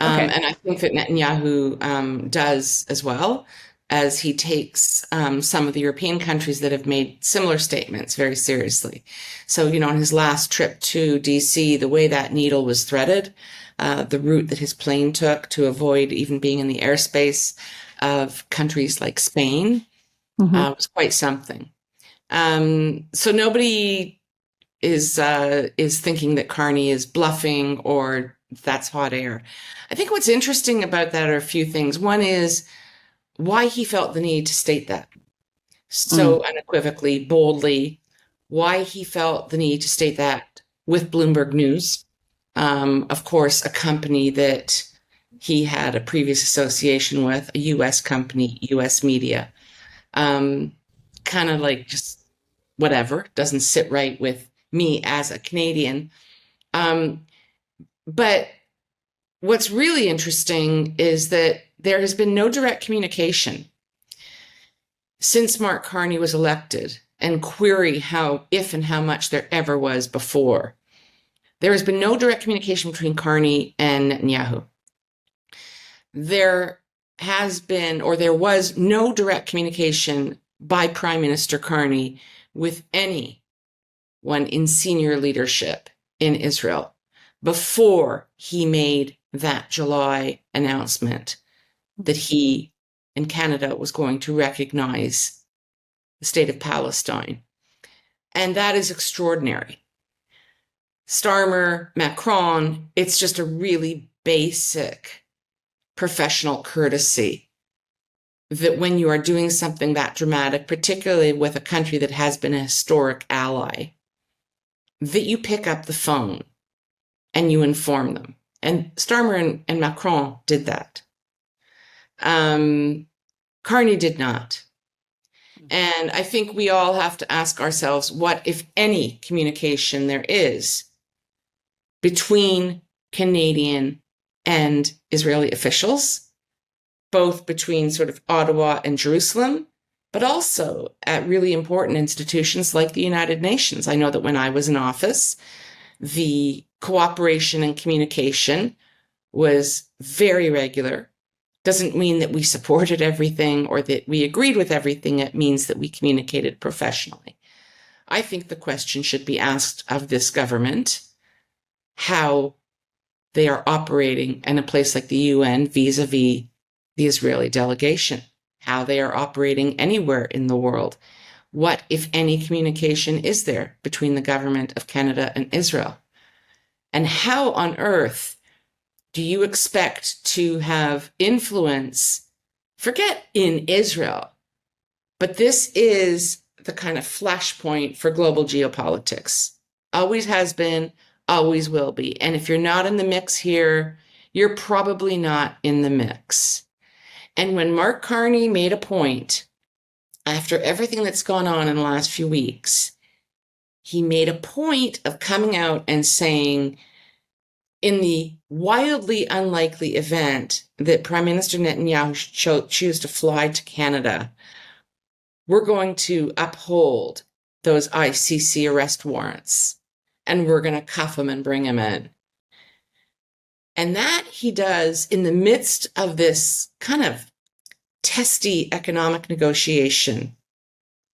Okay. And I think that Netanyahu does as well, as he takes some of the European countries that have made similar statements very seriously. So, on his last trip to DC, the way that needle was threaded, the route that his plane took to avoid even being in the airspace of countries like Spain was quite something. So nobody is thinking that Carney is bluffing or that's hot air. I think what's interesting about that are a few things. One is why he felt the need to state that so unequivocally, boldly, why he felt the need to state that with Bloomberg News. Of course, a company that he had a previous association with, a U.S. company, U.S. media, kind of like just whatever, doesn't sit right with me as a Canadian. But what's really interesting is that there has been no direct communication since Mark Carney was elected, and query how, if and how much there ever was before. There has been no direct communication between Carney and Netanyahu. There has been, or there was no direct communication by Prime Minister Carney with anyone in senior leadership in Israel before he made that July announcement that he in Canada was going to recognize the state of Palestine. And that is extraordinary. Starmer, Macron, it's just a really basic professional courtesy that when you are doing something that dramatic, particularly with a country that has been a historic ally, that you pick up the phone and you inform them. And Starmer and Macron did that. Carney did not. And I think we all have to ask ourselves what, if any, communication there is between Canadian and Israeli officials, both between sort of Ottawa and Jerusalem, but also at really important institutions like the United Nations. I know that when I was in office, the cooperation and communication was very regular. Doesn't mean that we supported everything or that we agreed with everything. It means that we communicated professionally. I think the question should be asked of this government, how they are operating in a place like the UN vis-a-vis the Israeli delegation. how they are operating anywhere in the world. What, if any, communication is there between the government of Canada and Israel? And how on earth do you expect to have influence? Forget in Israel, but this is the kind of flashpoint for global geopolitics. Always has been, always will be. And if you're not in the mix here, you're probably not in the mix. And when Mark Carney made a point, after everything that's gone on in the last few weeks, he made a point of coming out and saying, in the wildly unlikely event that Prime Minister Netanyahu choose to fly to Canada, we're going to uphold those ICC arrest warrants, and we're going to cuff him and bring him in. And that he does in the midst of this kind of testy economic negotiation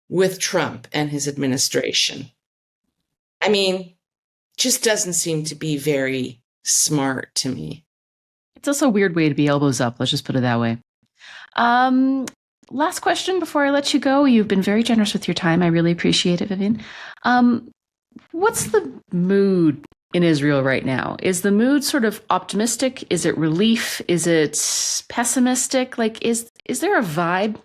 with Trump and his administration. I mean, just doesn't seem to be very smart to me. It's also a weird way to be elbows up. Let's just put it that way. Last question before I let you go. You've been very generous with your time. I really appreciate it, Vivian. What's the mood in Israel right now? Is the mood sort of optimistic? Is it relief? Is it pessimistic? Like, is there a vibe?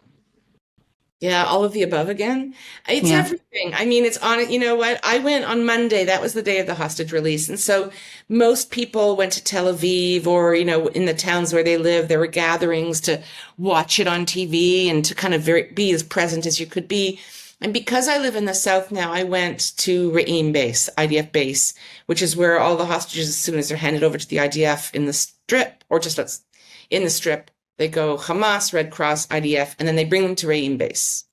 Yeah, all of the above again. It's everything. I mean, it's on it. You know what? I went on Monday. That was the day of the hostage release. And so most people went to Tel Aviv or, you know, in the towns where they live, there were gatherings to watch it on TV and to kind of be as present as you could be. And because I live in the South now, I went to Re'im base, IDF base, which is where all the hostages, as soon as they're handed over to the IDF in the strip, or just in the strip, they go Hamas, Red Cross, IDF, and then they bring them to Re'im base.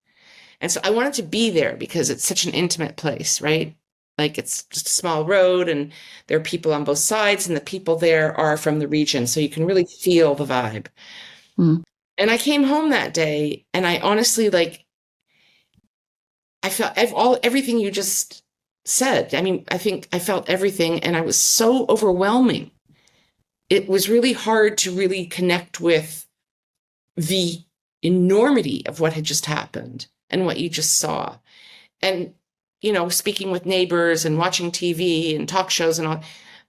And so I wanted to be there because it's such an intimate place, right? Like it's just a small road and there are people on both sides and the people there are from the region. So you can really feel the vibe. Mm. And I came home that day and I honestly, I felt everything you just said. I mean, I think I felt everything and I was so overwhelming. It was really hard to really connect with the enormity of what had just happened and what you just saw. And, you know, speaking with neighbors and watching TV and talk shows and all,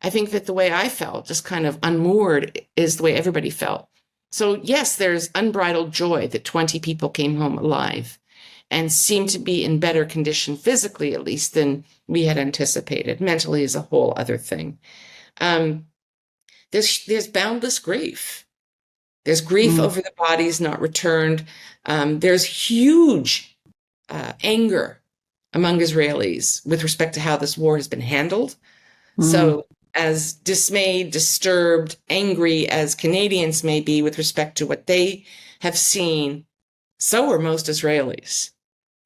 I think that the way I felt, just kind of unmoored, is the way everybody felt. So yes, there's unbridled joy that 20 people came home alive and seemed to be in better condition physically, at least, than we had anticipated. Mentally is a whole other thing. There's boundless grief. There's grief over the bodies not returned. There's huge anger among Israelis with respect to how this war has been handled. So as dismayed, disturbed, angry as Canadians may be with respect to what they have seen, so are most Israelis.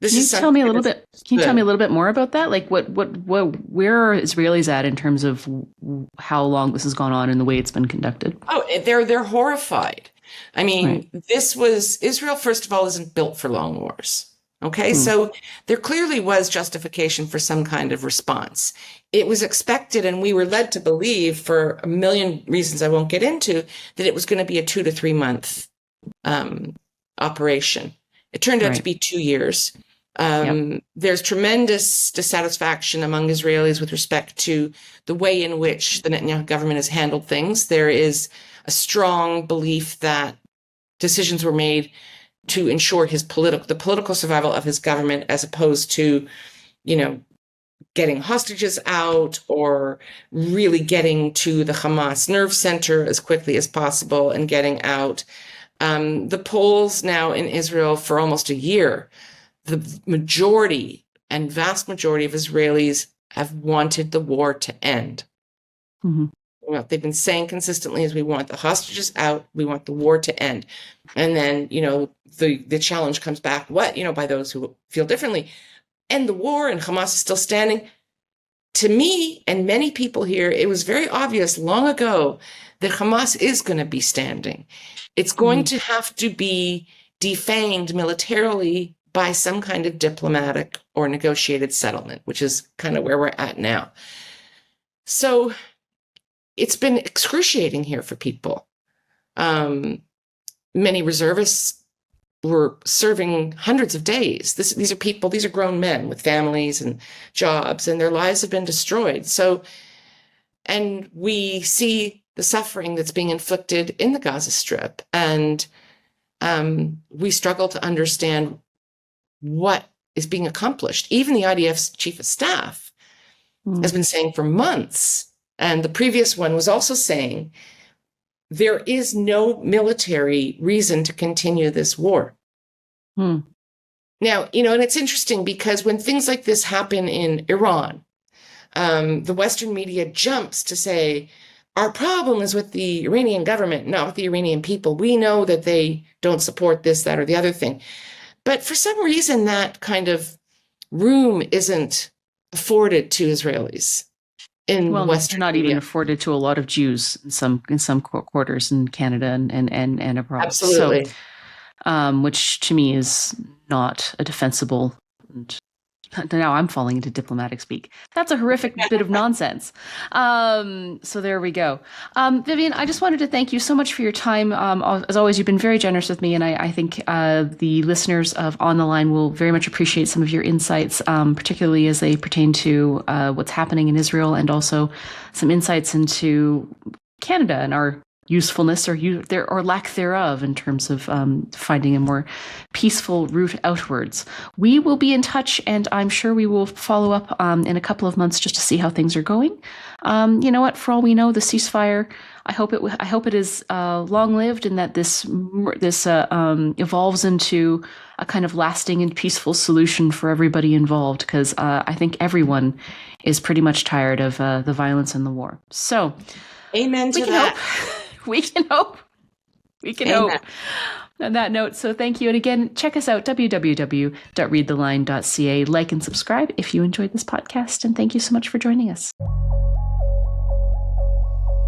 Can you tell me a little bit more about that? Like where are Israelis at in terms of how long this has gone on and the way it's been conducted? Oh, they're horrified. I mean, Israel, first of all, isn't built for long wars. Okay. So there clearly was justification for some kind of response. It was expected, and we were led to believe for a million reasons I won't get into, that it was going to be a 2 to 3 month operation. It turned out to be 2 years. There's tremendous dissatisfaction among Israelis with respect to the way in which the Netanyahu government has handled things. There is a strong belief that decisions were made to ensure the political survival of his government, as opposed to, you know, getting hostages out or really getting to the Hamas nerve center as quickly as possible and getting out. The polls now in Israel for almost a year, the majority and vast majority of Israelis have wanted the war to end. What they've been saying consistently is, we want the hostages out, we want the war to end. And then, you know, the challenge comes back, by those who feel differently. End the war and Hamas is still standing. To me and many people here, it was very obvious long ago that Hamas is going to be standing. It's going to have to be defanged militarily by some kind of diplomatic or negotiated settlement, which is kind of where we're at now. So it's been excruciating here for people. Many reservists were serving hundreds of days. These are people, these are grown men with families and jobs, and their lives have been destroyed. So, and we see the suffering that's being inflicted in the Gaza Strip, and we struggle to understand what is being accomplished. Even the IDF's chief of staff has been saying for months, and the previous one was also saying, there is no military reason to continue this war. Now, and it's interesting because when things like this happen in Iran, the Western media jumps to say, our problem is with the Iranian government, not with the Iranian people. We know that they don't support this, that, or the other thing. But for some reason, that kind of room isn't afforded to Israelis in Western not media. even afforded to a lot of Jews in some quarters in Canada and abroad. Absolutely. So, which to me is not a defensible. Now I'm falling into diplomatic speak. That's a horrific bit of nonsense. So there we go. Vivian, I just wanted to thank you so much for your time. As always, you've been very generous with me, and I think the listeners of On the Line will very much appreciate some of your insights, particularly as they pertain to what's happening in Israel, and also some insights into Canada and our usefulness or lack thereof in terms of finding a more peaceful route outwards. We will be in touch, and I'm sure we will follow up in a couple of months just to see how things are going. You know what? For all we know, the ceasefire, I hope it is long-lived, and that this evolves into a kind of lasting and peaceful solution for everybody involved, because I think everyone is pretty much tired of the violence and the war. So, amen to that. We can hope. We can hope. On that note, so thank you. And again, check us out, www.readtheline.ca. Like and subscribe if you enjoyed this podcast. And thank you so much for joining us.